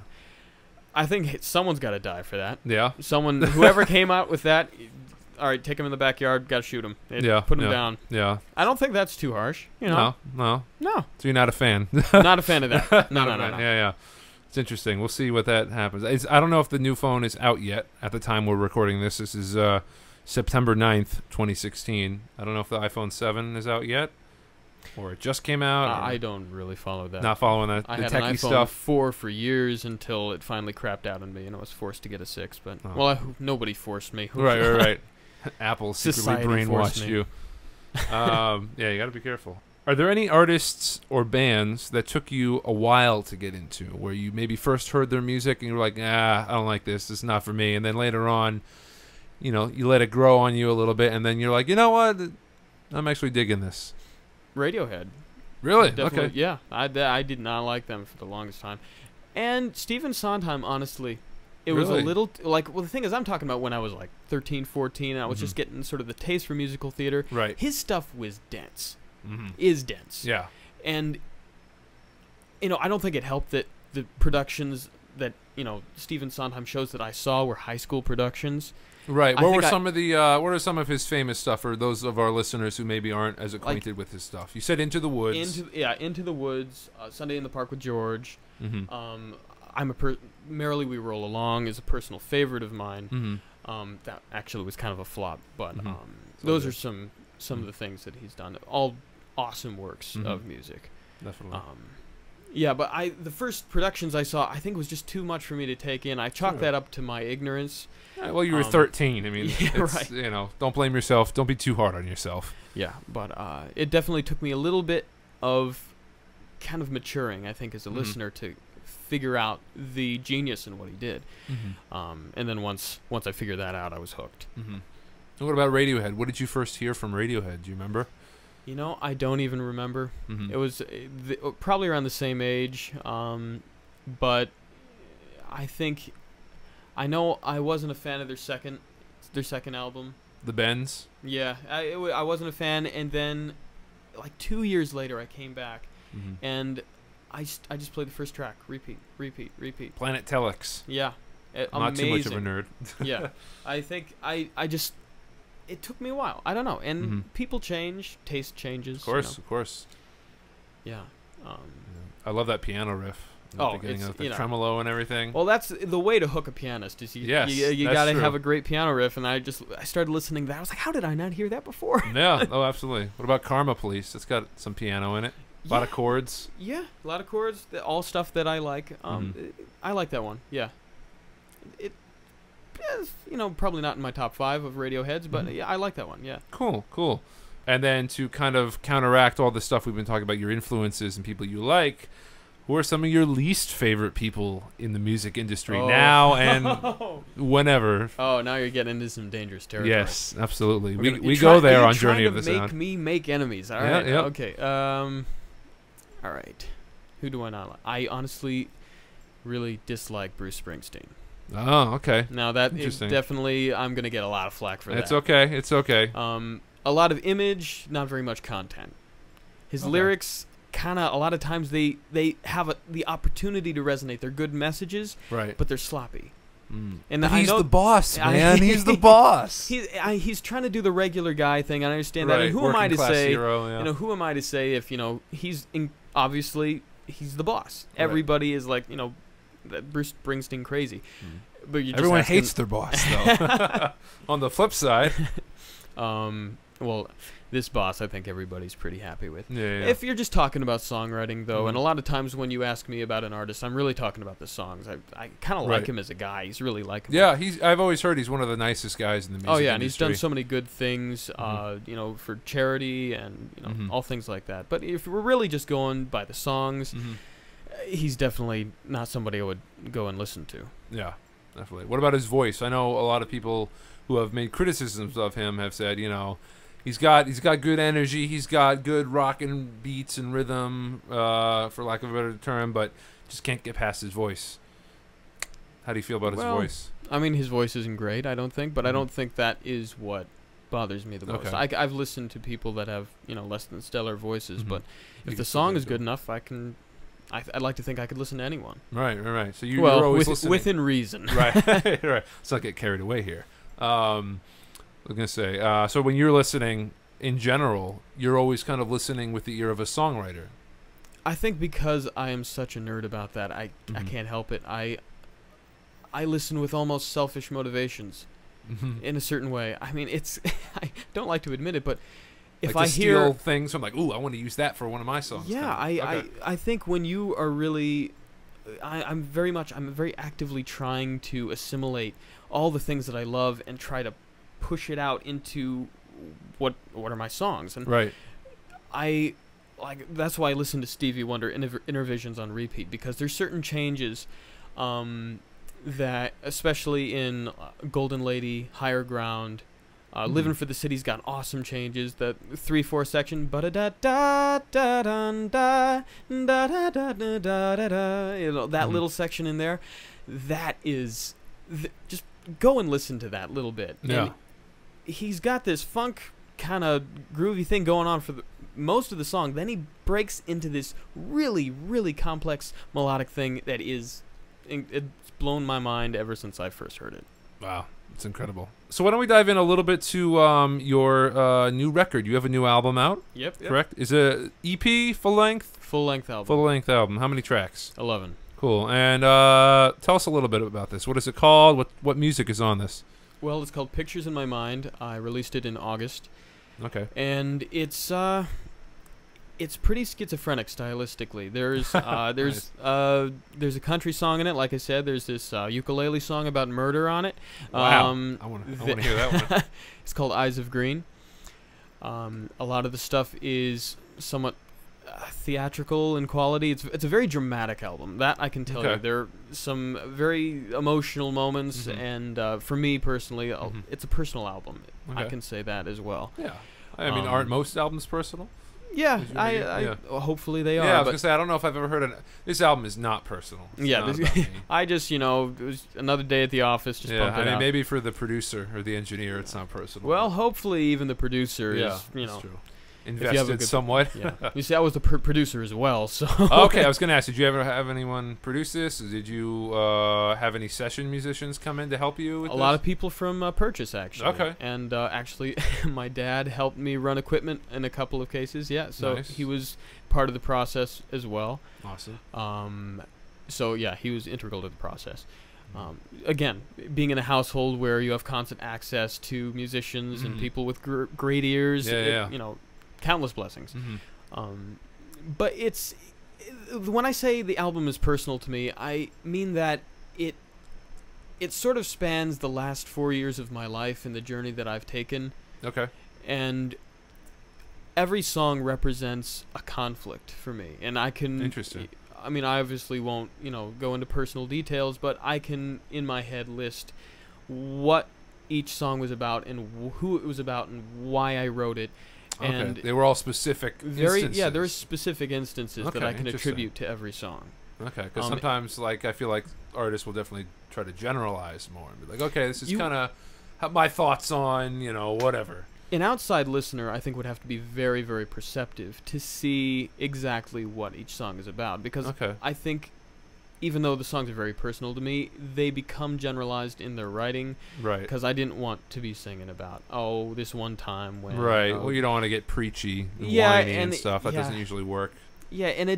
I think someone's got to die for that. Yeah. Whoever came out with that, all right, take him in the backyard, got to shoot him. Put him down. Yeah. I don't think that's too harsh. No. No. So you're not a fan? Not a fan of that. No. Yeah. It's interesting. We'll see what that happens. I don't know if the new phone is out yet at the time we're recording this. This is September 9th, 2016. I don't know if the iPhone 7 is out yet or it just came out. I don't really follow that. Not following that. I the had techie an iPhone stuff. 4 for years until it finally crapped out on me and I was forced to get a 6. But nobody forced me. Right. Apple secretly brainwashed you. You got to be careful. Are there any artists or bands that took you a while to get into, where you maybe first heard their music and you were like, I don't like this. This is not for me. And then later on, you let it grow on you a little bit, and then you're like, you know what? I'm actually digging this. Radiohead. Really? Definitely, okay. Yeah. I did not like them for the longest time. And Stephen Sondheim, honestly, it was a little... the thing is, I'm talking about when I was like 13, 14, and I was just getting sort of the taste for musical theater. Right. His stuff was dense. Is dense. Yeah. And, I don't think it helped that the productions that, Stephen Sondheim shows that I saw were high school productions. Right. What are some of his famous stuff for those of our listeners who maybe aren't as acquainted with his stuff? You said Into the Woods. Into the Woods, Sunday in the Park with George. Merrily We Roll Along is a personal favorite of mine. That actually was kind of a flop, but those are some of the things that he's done. All awesome works of music. Definitely. Yeah, but the first productions I saw, I think was just too much for me to take in. I chalked that up to my ignorance. Yeah, well, you were 13. I mean, yeah, right. You know, don't blame yourself. Don't be too hard on yourself. Yeah, but it definitely took me a little bit of kind of maturing, I think, as a listener to figure out the genius in what he did. And then once I figured that out, I was hooked. And what about Radiohead? What did you first hear from Radiohead? Do you remember? You know, I don't even remember. It was probably around the same age, but I know I wasn't a fan of their second album. The Bends? Yeah, I wasn't a fan, and then like 2 years later I came back, and I just played the first track, repeat. Planet Telex. Yeah, Not amazing. too much of a nerd. Yeah, I think I just, it took me a while. I don't know, and people change, taste changes. Of course. Yeah. I love that piano riff. Oh, it's the you know, tremolo and everything. Well, that's the way to hook a pianist. Is you got to have a great piano riff, and I started listening to that. I was like, how did I not hear that before? Yeah. Oh, absolutely. What about Karma Police? It's got some piano in it. A lot of chords. Yeah, a lot of chords. All stuff that I like. I like that one. Yeah. It is, probably not in my top 5 of Radiohead's, but yeah, I like that one. Yeah. Cool. And then to kind of counteract all the stuff we've been talking about, your influences and people you like, who are some of your least favorite people in the music industry now and whenever? Oh, now you're getting into some dangerous territory. Yes, absolutely. We go there on Journey of the Sound. Make me make enemies. All right. Yeah. Okay. All right. Who do I not like? I honestly really dislike Bruce Springsteen. Oh, okay. Now that is definitely, I'm gonna get a lot of flack for that. It's okay. A lot of image, not very much content. His lyrics, kind of, a lot of times they have the opportunity to resonate. They're good messages, right? But they're sloppy. And he's the boss, man. He's the boss. He's trying to do the regular guy thing. I understand that. And who am I to say? Who am I to say if he's obviously he's the boss. Right. Everybody is like Bruce Springsteen crazy. But everyone hates their boss though. On the flip side, well, this boss I think everybody's pretty happy with. Yeah. If you're just talking about songwriting though, and a lot of times when you ask me about an artist, I'm really talking about the songs. I kind of like him as a guy. He's really likable. Yeah, I've always heard he's one of the nicest guys in the music industry. And he's done so many good things, for charity and all things like that. But if we're really just going by the songs, he's definitely not somebody I would go and listen to. Yeah, definitely. What about his voice? I know a lot of people who have made criticisms of him have said, he's got good energy, he's got good rockin' beats and rhythm, for lack of a better term, but just can't get past his voice. How do you feel about his voice? I mean, his voice isn't great, I don't think, but I don't think that is what bothers me the most. I've listened to people that have less than stellar voices, but if the song is good enough, I'd like to think I could listen to anyone. Right. So you're always listening. Within reason. Right. Let's not get carried away here. I was going to say, so when you're listening in general, you're always kind of listening with the ear of a songwriter. I think because I am such a nerd about that, I can't help it. I listen with almost selfish motivations in a certain way. I mean, I don't like to admit it, but if I hear things, I'm like, ooh, I want to use that for one of my songs. Yeah, I think when you are really, I'm very actively trying to assimilate all the things that I love and try to push it out into what are my songs. And that's why I listen to Stevie Wonder Intervisions on repeat, because there's certain changes that, especially in Golden Lady, Higher Ground, Living for the City's got awesome changes. The 3/4 section, that little section in there, that is just go and listen to that little bit. Yeah. And he's got this funk kind of groovy thing going on for most of the song. Then he breaks into this really, really complex melodic thing that it's blown my mind ever since I first heard it. Wow. It's incredible. So why don't we dive in a little bit to your new record? You have a new album out? Yep. Correct? Is it EP, full length? Full-length album. Full-length album. How many tracks? 11. Cool. And tell us a little bit about this. What is it called? What music is on this? Well, it's called Pictures in My Mind. I released it in August. Okay. And it's pretty schizophrenic stylistically. There's Nice. there's a country song in it. Like I said, there's this ukulele song about murder on it. Wow. I want to hear that one. It's called Eyes of Green. A lot of the stuff is somewhat theatrical in quality. It's a very dramatic album. That I can tell you. There are some very emotional moments, and for me personally, it's a personal album. I can say that as well. Yeah. I mean, aren't most albums personal? Yeah, hopefully they are. Yeah, I was going to say, I don't know if I've ever heard this album is not personal. It's not about me. I just, it was another day at the office, just pump it out. Maybe for the producer or the engineer, it's not personal. Well, hopefully even the producer is, that's true. Invested somewhat. Yeah. You see, I was the producer as well, so. Okay, I was going to ask, did you ever have anyone produce this? Or did you have any session musicians come in to help you with this? A lot of people from Purchase, actually. Okay. And actually, my dad helped me run equipment in a couple of cases, so nice. He was part of the process as well. Awesome. So, yeah, he was integral to the process. Again, being in a household where you have constant access to musicians and people with great ears, countless blessings. But when I say the album is personal to me, I mean that it sort of spans the last 4 years of my life and the journey that I've taken. Okay. And every song represents a conflict for me, and I can. Interesting. I mean, I obviously won't, go into personal details, but I can, in my head, list what each song was about and who it was about and why I wrote it. And they were all specific instances. Yeah, there are specific instances that I can attribute to every song. Okay, because sometimes, I feel like artists will definitely try to generalize more and be like, okay, this is kind of my thoughts on, whatever. An outside listener, I think, would have to be very, very perceptive to see exactly what each song is about. Because I think, even though the songs are very personal to me, they become generalized in their writing. Right. Because I didn't want to be singing about, this one time when... Right. Well, you don't want to get preachy and whiny and stuff. That doesn't usually work. Yeah, and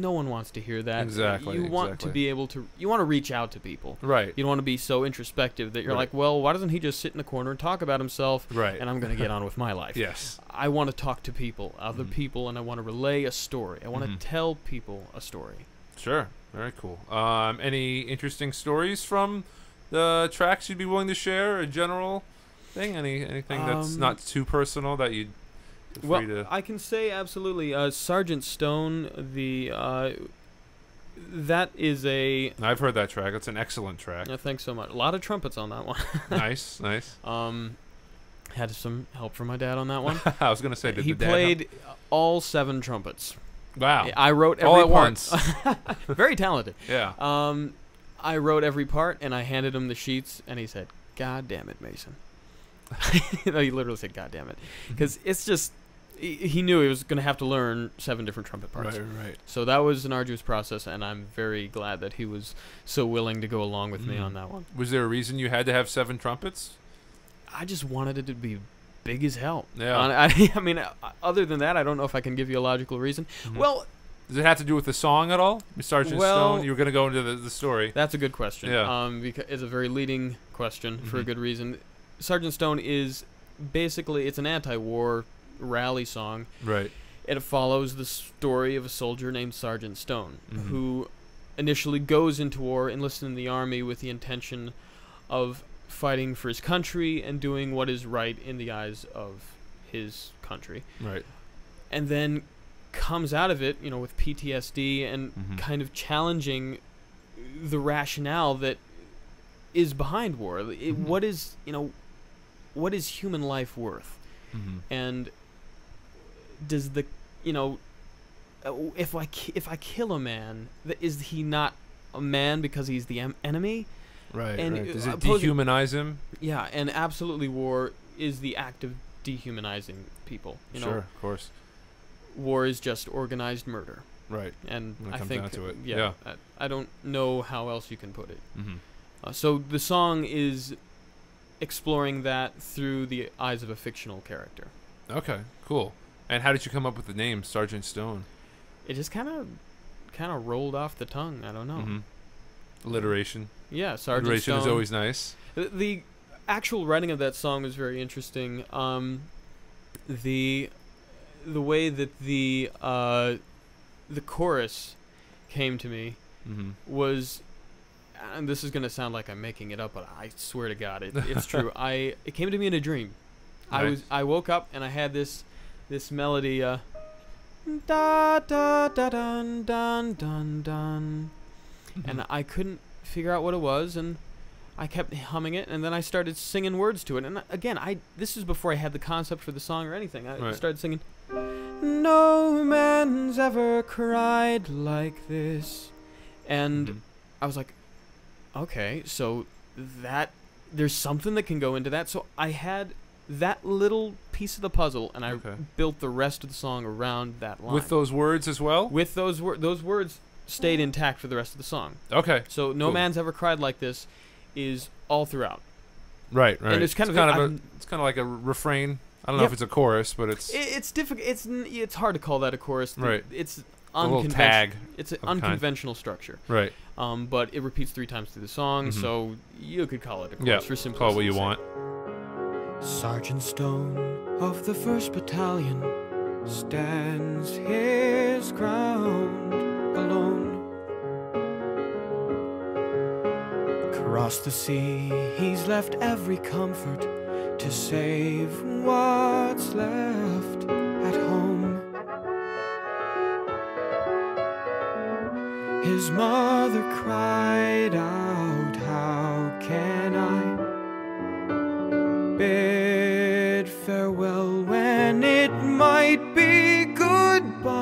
no one wants to hear that. Exactly. You want to be able to... You want to reach out to people. Right. You don't want to be so introspective that you're like, well, why doesn't he just sit in the corner and talk about himself? Right. And I'm going to get on with my life. Yes. I want to talk to people, other people, and I want to relay a story. I want to tell people a story. Sure. Very cool. Any interesting stories from the tracks you'd be willing to share? A general thing? Anything that's not too personal that you'd... I can say absolutely. Sergeant Stone, that is a... I've heard that track. It's an excellent track. Thanks so much. A lot of trumpets on that one. Nice. Had some help from my dad on that one. I was going to say, did he the dad played all 7 trumpets. Wow. I wrote every all at part. Once. Very talented. Yeah. I wrote every part, and I handed him the sheets, and he said, "God damn it, Mason." No, he literally said, "God damn it," because it's just... He knew he was going to have to learn 7 different trumpet parts. Right. So that was an arduous process, and I'm very glad that he was so willing to go along with me on that one. Was there a reason you had to have 7 trumpets? I just wanted it to be big as hell. Yeah. I mean, other than that, I don't know if I can give you a logical reason. Well... Does it have to do with the song at all? Sergeant Stone, you were going to go into the story. That's a good question. Yeah. Because it's a very leading question for a good reason. Sergeant Stone is basically, it's an anti-war rally song. Right. It follows the story of a soldier named Sergeant Stone, who initially goes into war, enlisted in the army with the intention of fighting for his country and doing what is right in the eyes of his country. Right. And then comes out of it, with PTSD and kind of challenging the rationale that is behind war. What is human life worth? And does the, if I kill a man, is he not a man because he's the enemy? Right. Does it dehumanize him? Yeah, and absolutely, war is the act of dehumanizing people. Sure, of course. War is just organized murder. Right. And when it I comes think, down to it. Yeah. I don't know how else you can put it. So the song is exploring that through the eyes of a fictional character. Okay, cool. And how did you come up with the name Sergeant Stone? It just kind of kind of rolled off the tongue. I don't know. Alliteration. Yeah, Sergeant Alliteration Stone. is always nice. The actual writing of that song was very interesting. The way that the chorus came to me was, and this is gonna sound like I'm making it up, but I swear to God, it's true. It came to me in a dream. Nice. I woke up and I had this melody, da da da dun dun dun dun, and I couldn't figure out what it was, and I kept humming it, and then I started singing words to it. And again, this is before I had the concept for the song or anything. I started singing, "No man's ever cried like this," and I was like, okay, so there's something that can go into that. So I had that little piece of the puzzle, and I built the rest of the song around that line. With those words as well? With those words stayed intact for the rest of the song. Okay. So "No man's ever cried like this" is all throughout. Right. And it's kind of like a refrain. I don't know if it's a chorus, but it's difficult. It's hard to call that a chorus. Right. It's a little tag. It's an unconventional structure. Right. But it repeats 3 times through the song, so you could call it a chorus for simplicity. Call it what you want. Sergeant Stone of the 1st Battalion stands his ground alone. Across the sea, he's left every comfort to save what's left at home. His mother cried out, "How can I bid farewell when it might be goodbye?"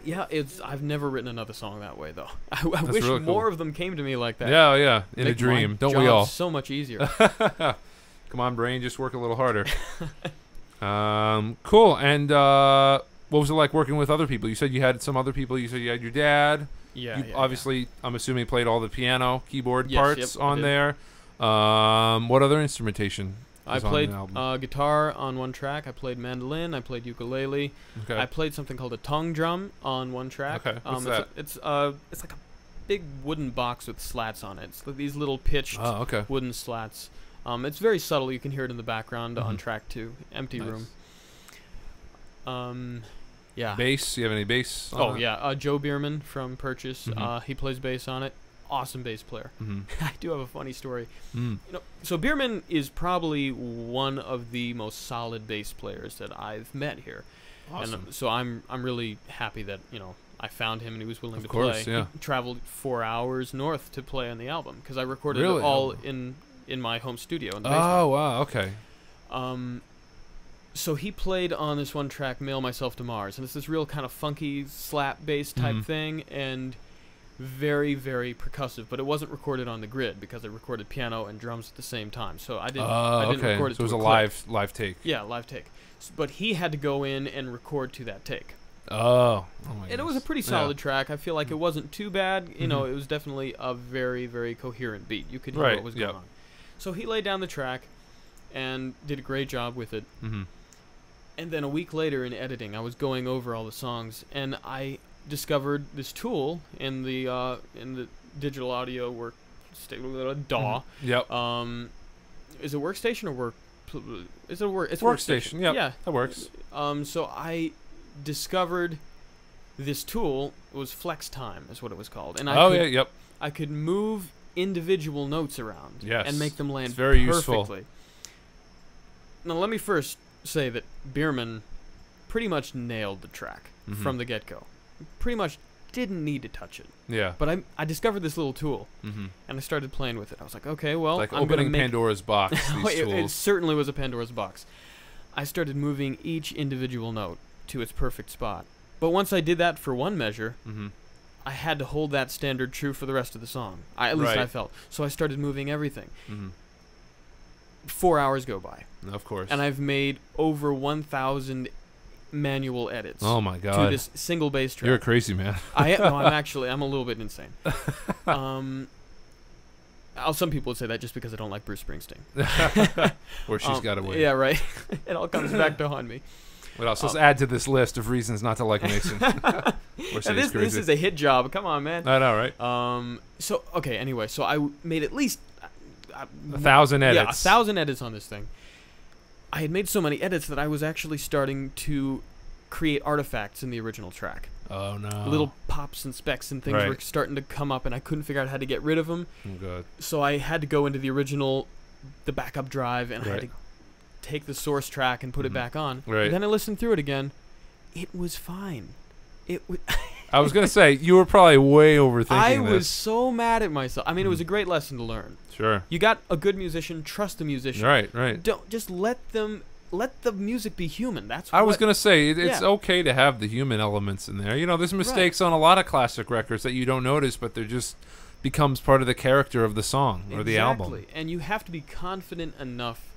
Yeah, I've never written another song that way though. I wish really more cool. of them came to me like that. Yeah, in a Make dream. my Don't we job all? So much easier. Come on, brain, just work a little harder. Cool. And what was it like working with other people? You said you had some other people. You said you had your dad. Yeah. Obviously, I'm assuming played all the piano, keyboard Yes, parts yep, on there. What other instrumentation? I played guitar on one track. I played mandolin. I played ukulele. Okay. I played something called a tongue drum on one track. Okay. What's that? It's like a big wooden box with slats on it. It's like these little pitched wooden slats. It's very subtle. You can hear it in the background on track 2, Empty Room. Yeah. Bass? You have any bass? Joe Bierman from Purchase. He plays bass on it. Awesome bass player. I do have a funny story. So Bierman is probably one of the most solid bass players that I've met here. Awesome. And so I'm really happy that I found him and he was willing to play. He traveled 4 hours north to play on the album because I recorded it all in my home studio in the basement. Oh wow, okay. So he played on this one track, "Mail Myself to Mars," and it's this real kind of funky slap bass type thing, and very, very percussive. But it wasn't recorded on the grid because I recorded piano and drums at the same time. So I didn't record it. So it was to a clip. live take. Yeah, live take. But he had to go in and record to that take. Oh my And it was a pretty solid track. I feel like it wasn't too bad. It was definitely a very, very coherent beat. You could hear what was going on. So he laid down the track and did a great job with it. And then a week later in editing, I was going over all the songs, and I discovered this tool in the digital audio work DAW. Yep. Is it workstation or work? Is it It's workstation. Yep. Yeah, that works. So I discovered this tool. It was Flex Time, is what it was called, and I could move individual notes around and make them land very perfectly. Useful. Now let me first say that Bierman pretty much nailed the track from the get-go. Pretty much didn't need to touch it. Yeah. But I discovered this little tool, and I started playing with it. I was like, okay, well, like I'm opening gonna Pandora's box. These tools. It certainly was a Pandora's box. I started moving each individual note to its perfect spot. But once I did that for one measure, I had to hold that standard true for the rest of the song. At least I felt. So I started moving everything. 4 hours go by. Of course. And I've made over 1,000 manual edits. Oh my God. To this single bass track. You're a crazy man. I'm a little bit insane. Some people would say that just because I don't like Bruce Springsteen. Or she's got away. Yeah, right. It all comes back to haunt me. What else? Let's add to this list of reasons not to like Mason. This is a hit job. Come on, man. I know, right? So okay. Anyway, so I made at least 1,000 edits. Yeah, 1,000 edits on this thing. I had made so many edits that I was actually starting to create artifacts in the original track. Oh no! Little pops and specks and things were starting to come up, and I couldn't figure out how to get rid of them. Oh god! So I had to go into the backup drive, and I had to take the source track and put it back on. Right. And then I listened through it again. It was fine. I was gonna say you were probably way overthinking I this. was so mad at myself. I mean, it was a great lesson to learn. Sure. You got a good musician. Trust the musician. Right. Don't just let the music be human. That's. I was gonna say it's okay to have the human elements in there. You know, there's mistakes on a lot of classic records that you don't notice, but they're just becomes part of the character of the song or the album. Exactly, and you have to be confident enough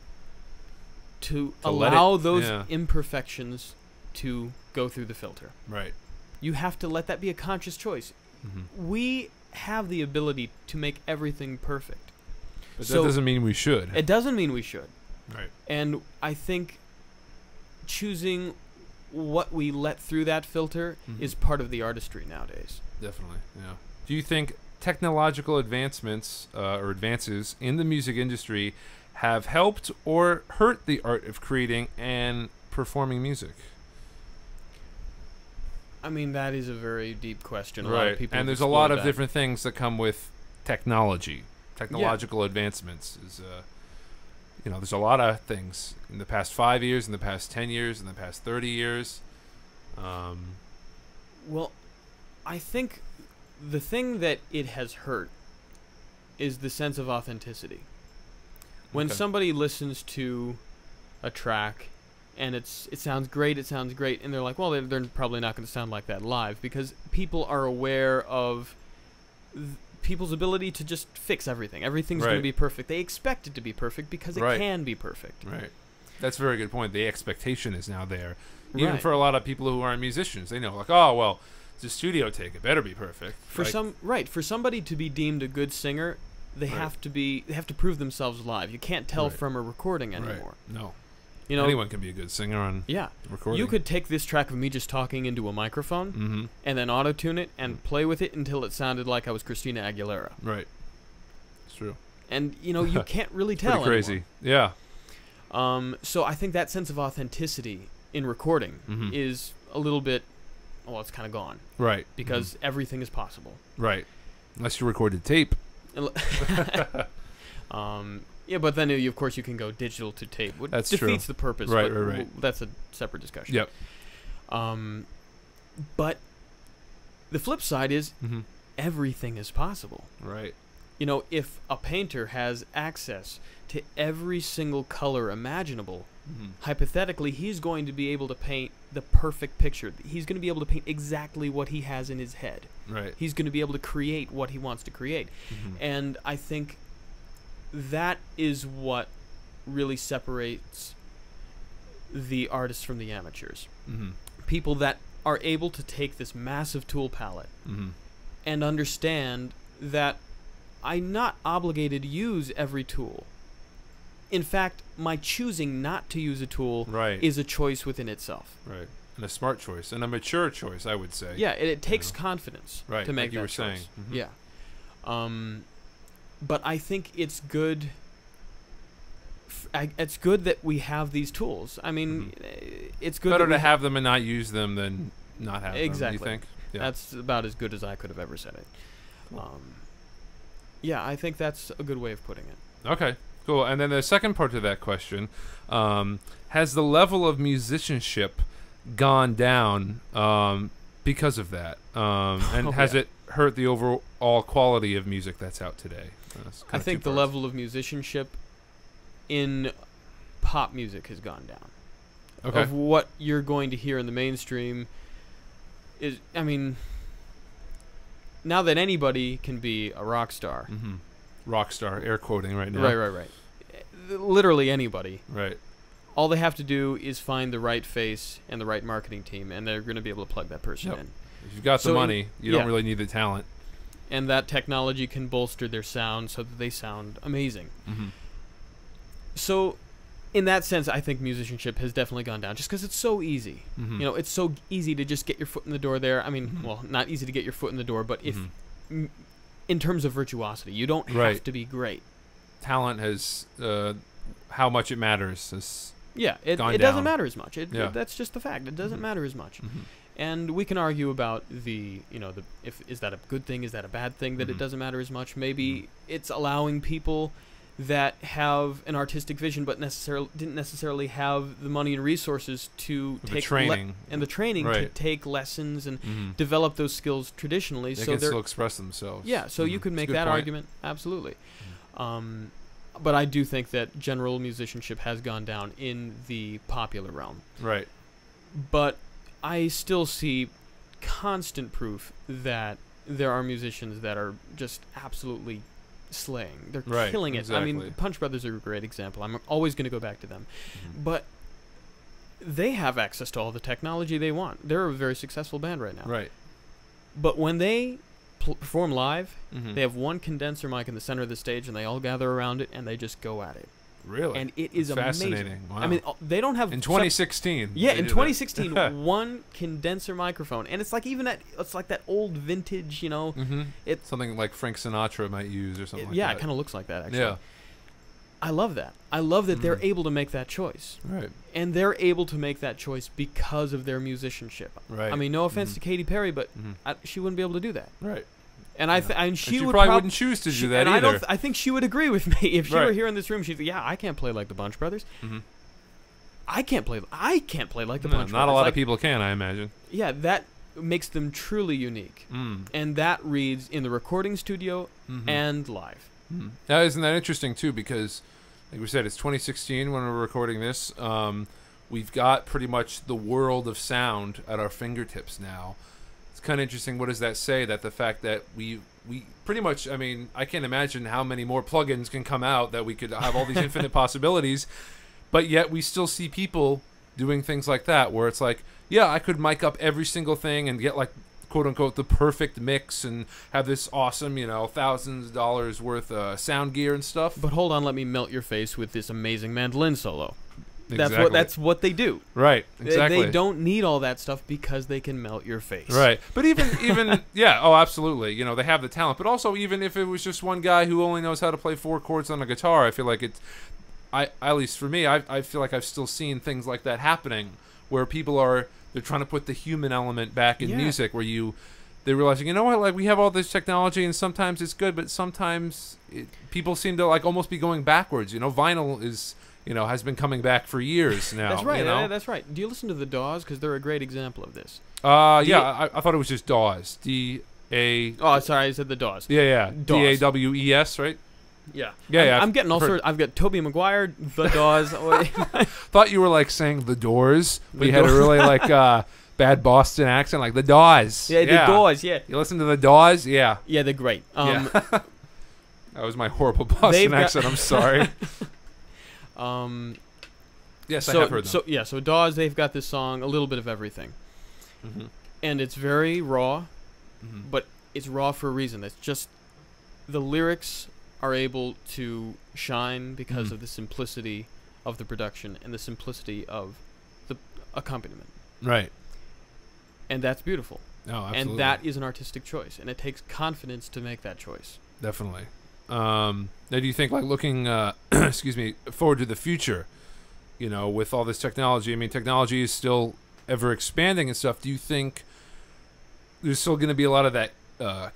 to allow those imperfections to go through the filter. Right. You have to let that be a conscious choice. We have the ability to make everything perfect. But that doesn't mean we should. It doesn't mean we should. Right. And I think choosing what we let through that filter is part of the artistry nowadays. Definitely, yeah. Do you think technological advancements or advances in the music industry have helped or hurt the art of creating and performing music? I mean, that is a very deep question. Right. And there's a lot of different things that come with technology. Technological advancements is, there's a lot of things in the past 5 years, in the past 10 years, in the past 30 years. Well, I think the thing that it has hurt is the sense of authenticity. When somebody listens to a track and it sounds great, and they're like, well, they're probably not going to sound like that live, because people are aware of people's ability to just fix everything. Everything's going to be perfect. They expect it to be perfect because it can be perfect. Right. That's a very good point. The expectation is now there. Even for a lot of people who aren't musicians. They know, like, oh, well, it's a studio take. It better be perfect. For somebody to be deemed a good singer, they have to prove themselves live. You can't tell from a recording anymore. No. You know, anyone can be a good singer on recording. You could take this track of me just talking into a microphone and then auto-tune it and play with it until it sounded like I was Christina Aguilera. Right. It's true. And, you can't really tell pretty crazy. Anymore. Yeah. So I think that sense of authenticity in recording is a little bit, it's kind of gone. Right. Because everything is possible. Right. Unless you recorded tape. Yeah, but then of course you can go digital to tape, which defeats the purpose. Right. That's a separate discussion. Yep. But the flip side is everything is possible. Right. If a painter has access to every single color imaginable, hypothetically, he's going to be able to paint the perfect picture. He's going to be able to paint exactly what he has in his head. Right. He's going to be able to create what he wants to create. And I think that is what really separates the artists from the amateurs. People that are able to take this massive tool palette and understand that I'm not obligated to use every tool. In fact, my choosing not to use a tool is a choice within itself. Right. And a smart choice, and a mature choice, I would say. Yeah, it takes confidence to make like you that were choice. saying. Yeah. But I think it's good. It's good that we have these tools. I mean, it's good. Better to have them and not use them than not have them. Exactly. You think? Yeah. That's about as good as I could have ever said it. Cool. Yeah, I think that's a good way of putting it. Okay, cool. And then the second part to that question, has the level of musicianship gone down because of that? And has it hurt the overall quality of music that's out today? I think the level of musicianship in pop music has gone down. Okay. Of what you're going to hear in the mainstream is, I mean, now that anybody can be a rock star. Rock star, air quoting right now. Right. Literally anybody. Right. All they have to do is find the right face and the right marketing team, and they're going to be able to plug that person in. If you've got the money, you don't really need the talent. And that technology can bolster their sound so that they sound amazing. So in that sense, I think musicianship has definitely gone down just because it's so easy. Mm-hmm. You know, it's so easy to just get your foot in the door there. I mean, well, not easy to get your foot in the door, but if in terms of virtuosity, you don't have to be great. Talent has how much it matters has it gone doesn't down. matter as much. That's just the fact. It doesn't matter as much. And we can argue about is that a good thing, is that a bad thing that it doesn't matter as much. Maybe it's allowing people that have an artistic vision but didn't necessarily have the money and resources to take training to take lessons and develop those skills traditionally. They so can still express themselves. Yeah, so you could make that argument, absolutely. But I do think that general musicianship has gone down in the popular realm. Right. But I still see constant proof that there are musicians that are just absolutely slaying. They're killing it. Exactly. I mean, Punch Brothers are a great example. I'm always going to go back to them. But they have access to all the technology they want. They're a very successful band right now. Right. But when they perform live, they have one condenser mic in the center of the stage, and they all gather around it, and they just go at it. Really? And it is amazing. Fascinating. Wow. I mean, they don't have... In 2016. Yeah, in 2016, one condenser microphone. And it's like it's like that old vintage, you know... It's something like Frank Sinatra might use or something like that. Yeah, it kind of looks like that, actually. Yeah. I love that. I love that they're able to make that choice. Right. And they're able to make that choice because of their musicianship. Right. I mean, no offense to Katy Perry, but she wouldn't be able to do that. Right. And and she would probably wouldn't choose to do that either. I think she would agree with me if she were here in this room. She'd say, "Yeah, I can't play like the Bunch Brothers. I can't play like the Bunch Brothers." Not a lot of people can, I imagine. Yeah, that makes them truly unique, and that reads in the recording studio and live. Now, isn't that interesting too? Because, like we said, it's 2016 when we're recording this. We've got pretty much the world of sound at our fingertips now. It's kind of interesting. What does that say? That the fact that we pretty much, I mean, I can't imagine how many more plugins can come out that we could have all these infinite possibilities, but yet we still see people doing things like that where it's like, yeah, I could mic up every single thing and get like quote unquote the perfect mix and have this awesome, you know, thousands of dollars worth of sound gear and stuff. But hold on, let me melt your face with this amazing mandolin solo. Exactly. That's what they do. Right. Exactly. They don't need all that stuff because they can melt your face. Right. But even yeah, oh, absolutely. You know, they have the talent. But also, even if it was just one guy who only knows how to play 4 chords on a guitar, I feel like it's, at least for me, I feel like I've still seen things like that happening where people they're trying to put the human element back in music, where they're realizing, you know what, like we have all this technology and sometimes it's good, but sometimes people seem to like almost be going backwards. You know, vinyl is, you know, has been coming back for years now. That's right. You know? That's right. Do you listen to the Dawes? Because they're a great example of this. Yeah, I thought it was just Dawes. D-A... Oh, sorry, I said the Dawes. Yeah. D-A-W-E-S, right? Yeah. Yeah. I'm getting all sorts. I've got Tobey Maguire, the Dawes. Thought you were like saying the Doors, but you had a really like bad Boston accent, like the Dawes. Yeah, the Dawes. Yeah. You listen to the Dawes? Yeah. Yeah, they're great. That was my horrible Boston accent. I'm sorry. Yes, I have heard them. So Dawes, they've got this song, A Little Bit of Everything. And it's very raw, but it's raw for a reason. It's just the lyrics are able to shine because of the simplicity of the production and the simplicity of the accompaniment. Right. And that's beautiful. Oh, absolutely. And that is an artistic choice, and it takes confidence to make that choice. Definitely. Now, do you think, like, looking, forward to the future, you know, with all this technology? I mean, technology is still ever expanding and stuff. Do you think there's still going to be a lot of that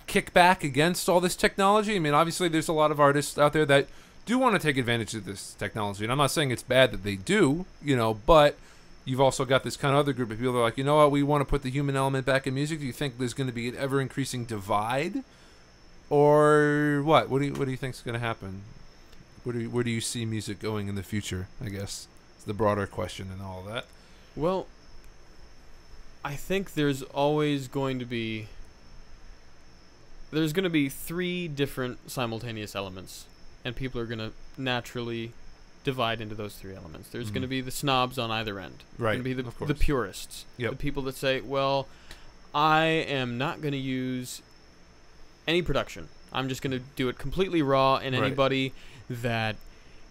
kickback against all this technology? I mean, obviously, there's a lot of artists out there that do want to take advantage of this technology, and I'm not saying it's bad that they do, you know, but you've also got this kind of other group of people that are like, you know what, we want to put the human element back in music. Do you think there's going to be an ever-increasing divide? Or what? What do you think's going to happen? Where do you see music going in the future, I guess? It's the broader question and all of that. Well, I think there's always going to be... There's going to be 3 different simultaneous elements, and people are going to naturally divide into those 3 elements. There's going to be the snobs on either end. Right, going to be the purists. Yep. The people that say, well, I am not going to use any production. I'm just going to do it completely raw, and anybody that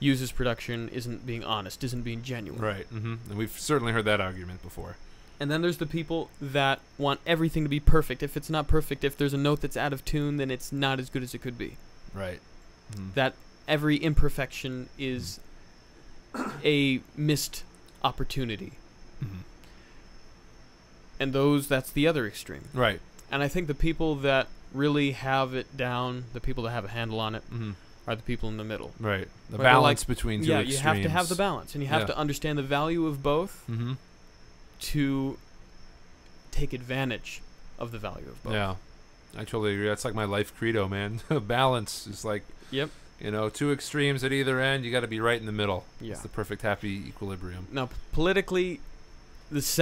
uses production isn't being honest, isn't being genuine. Right. And we've certainly heard that argument before. And then there's the people that want everything to be perfect. If it's not perfect, if there's a note that's out of tune, then it's not as good as it could be. Right. That every imperfection is a missed opportunity. And that's the other extreme. Right. And I think the people that really have it down, the people that have a handle on it, are the people in the middle. Right. The balance between two extremes. You have to have the balance, and you have to understand the value of both to take advantage of the value of both. Yeah. I totally agree. That's like my life credo, man. Balance is like, you know, two extremes at either end. You got to be right in the middle. Yeah. It's the perfect happy equilibrium. Now, politically,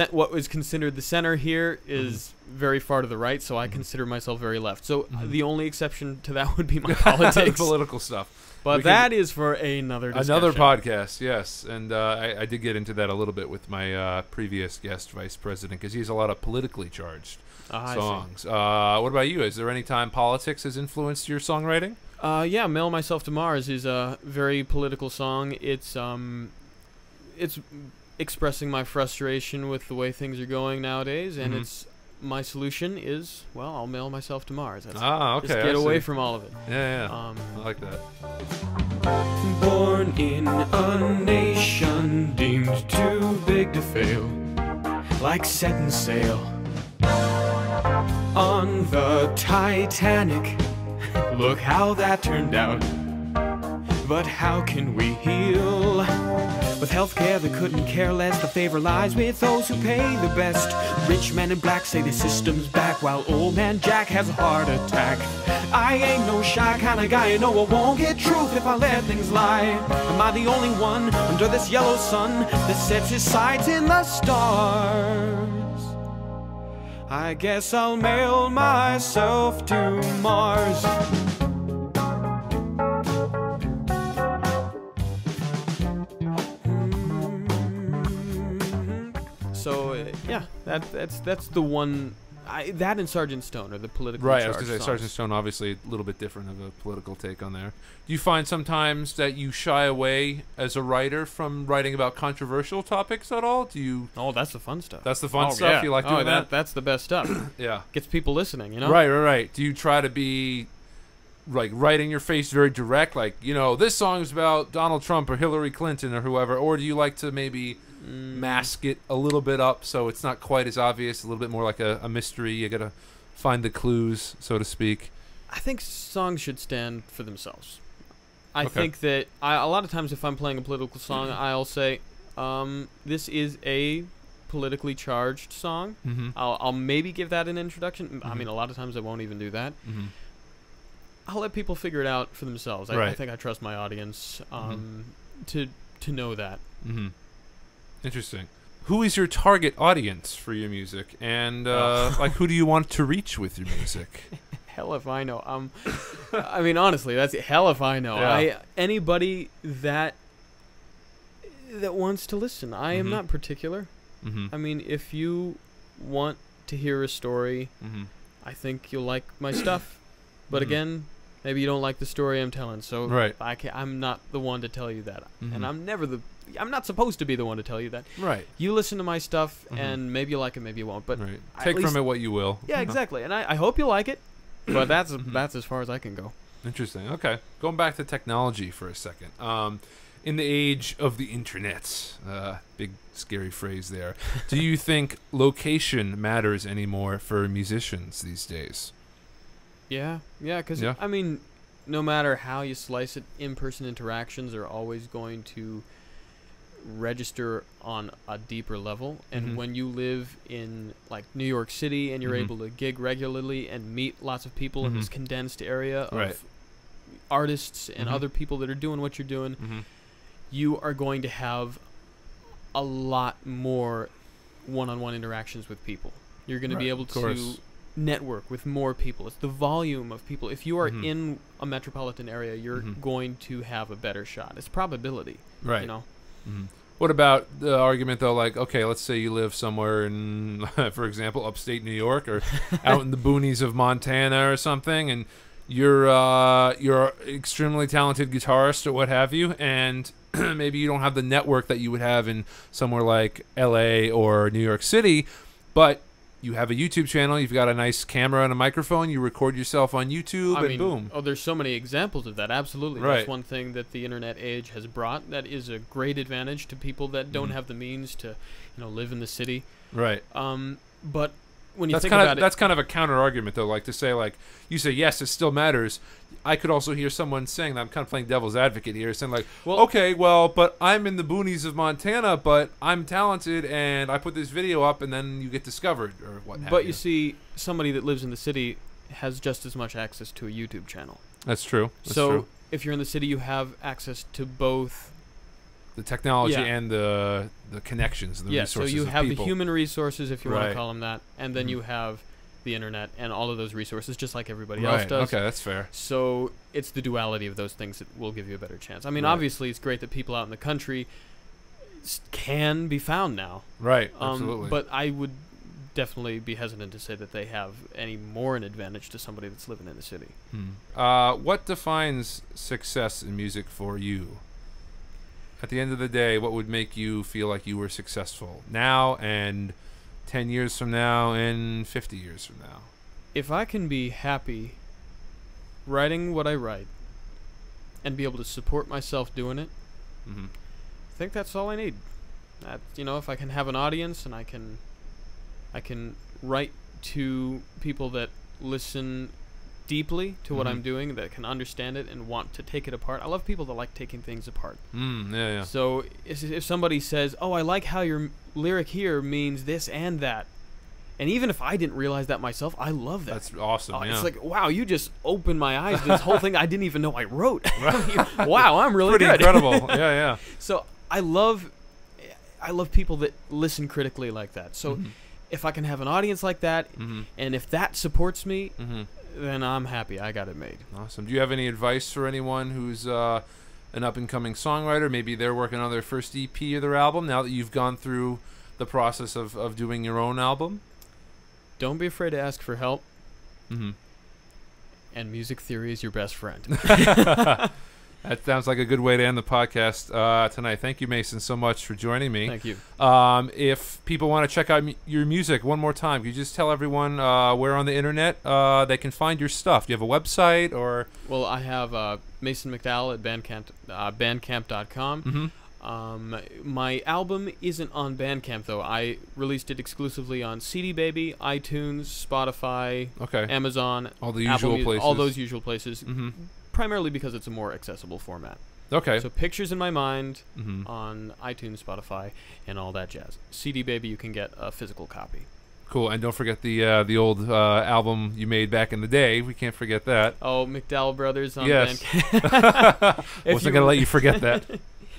what was considered the center here is very far to the right, so I consider myself very left. So the only exception to that would be my politics. Political stuff. But that is for another discussion. Another podcast, yes. And I did get into that a little bit with my previous guest, Vice President, because he has a lot of politically charged songs. What about you? Is there any time politics has influenced your songwriting? Yeah, Mail Myself to Mars is a very political song. It's expressing my frustration with the way things are going nowadays, and my solution is, well, I'll mail myself to Mars. Okay. Just get away from all of it. Yeah. I like that. Born in a nation deemed too big to fail, like setting sail on the Titanic. Look how that turned out. But how can we heal with healthcare that couldn't care less? The favor lies with those who pay the best. Rich men in black say the system's back, while old man Jack has a heart attack. I ain't no shy kind of guy, you know I won't get truth if I let things lie. Am I the only one under this yellow sun that sets his sights in the stars? I guess I'll mail myself to Mars. So yeah, that's the one. That and Sergeant Stone are the political. Right, I was going to say songs. Sergeant Stone, obviously a little bit different of a political take on there. Do you find sometimes that you shy away as a writer from writing about controversial topics at all? Do you? Oh, that's the fun stuff. That's the fun stuff. Yeah. You like doing that? That's the best stuff. Yeah, gets people listening. You know. Right. Do you try to be like right in your face, very direct, like, you know, this song is about Donald Trump or Hillary Clinton or whoever, or do you like to maybe mask it a little bit up so it's not quite as obvious, a little bit more like a mystery? You gotta find the clues, so to speak. I think songs should stand for themselves. I think that a lot of times if I'm playing a political song, I'll say, this is a politically charged song. I'll maybe give that an introduction. I mean, a lot of times I won't even do that. I'll let people figure it out for themselves. I think I trust my audience to know that. Interesting. Who is your target audience for your music, and like, who do you want to reach with your music? Hell if I know. I mean, honestly, that's hell if I know. Yeah. Anybody that wants to listen. I am not particular. I mean, if you want to hear a story, I think you'll like my stuff. But again, maybe you don't like the story I'm telling. So I'm not the one to tell you that, and I'm not supposed to be the one to tell you that. Right. You listen to my stuff, and maybe you like it, maybe you won't. But take from it what you will. Yeah, exactly. And I hope you like it. But that's as far as I can go. Interesting. Okay. Going back to technology for a second. In the age of the internet, big scary phrase there, do you think location matters anymore for musicians these days? Yeah, because, I mean, no matter how you slice it, in-person interactions are always going to register on a deeper level. And when you live in, like, New York City and you're able to gig regularly and meet lots of people in this condensed area of artists and other people that are doing what you're doing, you are going to have a lot more one-on-one interactions with people. You're going to be able to network with more people. It's the volume of people. If you are in a metropolitan area, you're going to have a better shot. It's probability, you know. What about the argument, though, like, okay, let's say you live somewhere in, for example, upstate New York or out in the boonies of Montana or something, and you're extremely talented guitarist or what have you, and maybe you don't have the network that you would have in somewhere like LA or New York City, but you have a YouTube channel, you've got a nice camera and a microphone, you record yourself on YouTube, and boom. Oh, there's so many examples of that, absolutely. Right. That's one thing that the internet age has brought that is a great advantage to people that don't have the means to, live in the city. Right. But when you think about it... That's kind of a counter-argument, though, like to say, like, you say, yes, it still matters. I could also hear someone saying that. I'm kind of playing devil's advocate here, saying like, but I'm in the boonies of Montana, but I'm talented, and I put this video up, and then you get discovered, or what have you. But you see, somebody that lives in the city has just as much access to a YouTube channel. That's true. If you're in the city, you have access to both the technology and the connections, the resources. So you of have people. the human resources, if you want to call them that, and then you have the internet and all of those resources, just like everybody else does. Okay, that's fair. So it's the duality of those things that will give you a better chance. I mean, obviously, it's great that people out in the country can be found now. Right, absolutely. But I would definitely be hesitant to say that they have any more an advantage to somebody that's living in the city. What defines success in music for you? At the end of the day, what would make you feel like you were successful now and 10 years from now and 50 years from now? If I can be happy writing what I write and be able to support myself doing it, I think that's all I need. That, if I can have an audience and I can write to people that listen deeply to what I'm doing, that can understand it and want to take it apart. I love people that like taking things apart. So if somebody says, oh, I like how your lyric here means this and that, and even if I didn't realize that myself, I love that. That's awesome. It's like, wow, you just opened my eyes to this whole thing I didn't even know I wrote. Wow, I'm really pretty good. Incredible. Yeah. So I love people that listen critically like that. So if I can have an audience like that, and if that supports me, then I'm happy. I got it made. Awesome. Do you have any advice for anyone who's an up-and-coming songwriter? Maybe they're working on their first EP or their album now that you've gone through the process of doing your own album? Don't be afraid to ask for help. And music theory is your best friend. That sounds like a good way to end the podcast tonight. Thank you, Mason, so much for joining me. Thank you. If people want to check out your music one more time, could you just tell everyone where on the internet they can find your stuff? Do you have a website or? Well, I have Mason McDowell at bandcamp.com. My album isn't on Bandcamp, though. I released it exclusively on CD Baby, iTunes, Spotify, Amazon, all the Apple usual Music, places. all those usual places. Primarily because it's a more accessible format. Okay. So Pictures in My Mind on iTunes, Spotify, and all that jazz. CD Baby, you can get a physical copy. Cool, and don't forget the old album you made back in the day. We can't forget that. Oh, McDowell Brothers on Bandcamp. Wasn't going to let you forget that.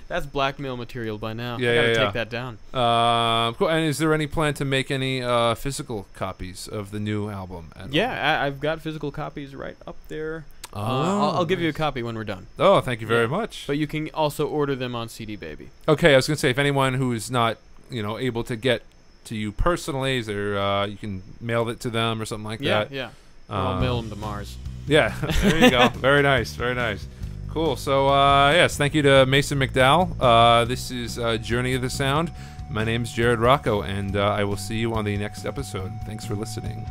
That's blackmail material by now. Yeah, I gotta take that down. Cool. And is there any plan to make any physical copies of the new album? I've got physical copies right up there. I'll give you a copy when we're done. Oh, thank you very much. But you can also order them on CD Baby. Okay, I was gonna say if anyone who's not able to get to you personally, is there you can mail it to them or something like that? Yeah. I'll mail them to Mars. Yeah, there you go. Very nice, very nice. Cool. So yes, thank you to Mason McDowell. This is Journey of the Sound. My name's Jared Rocco, and I will see you on the next episode. Thanks for listening.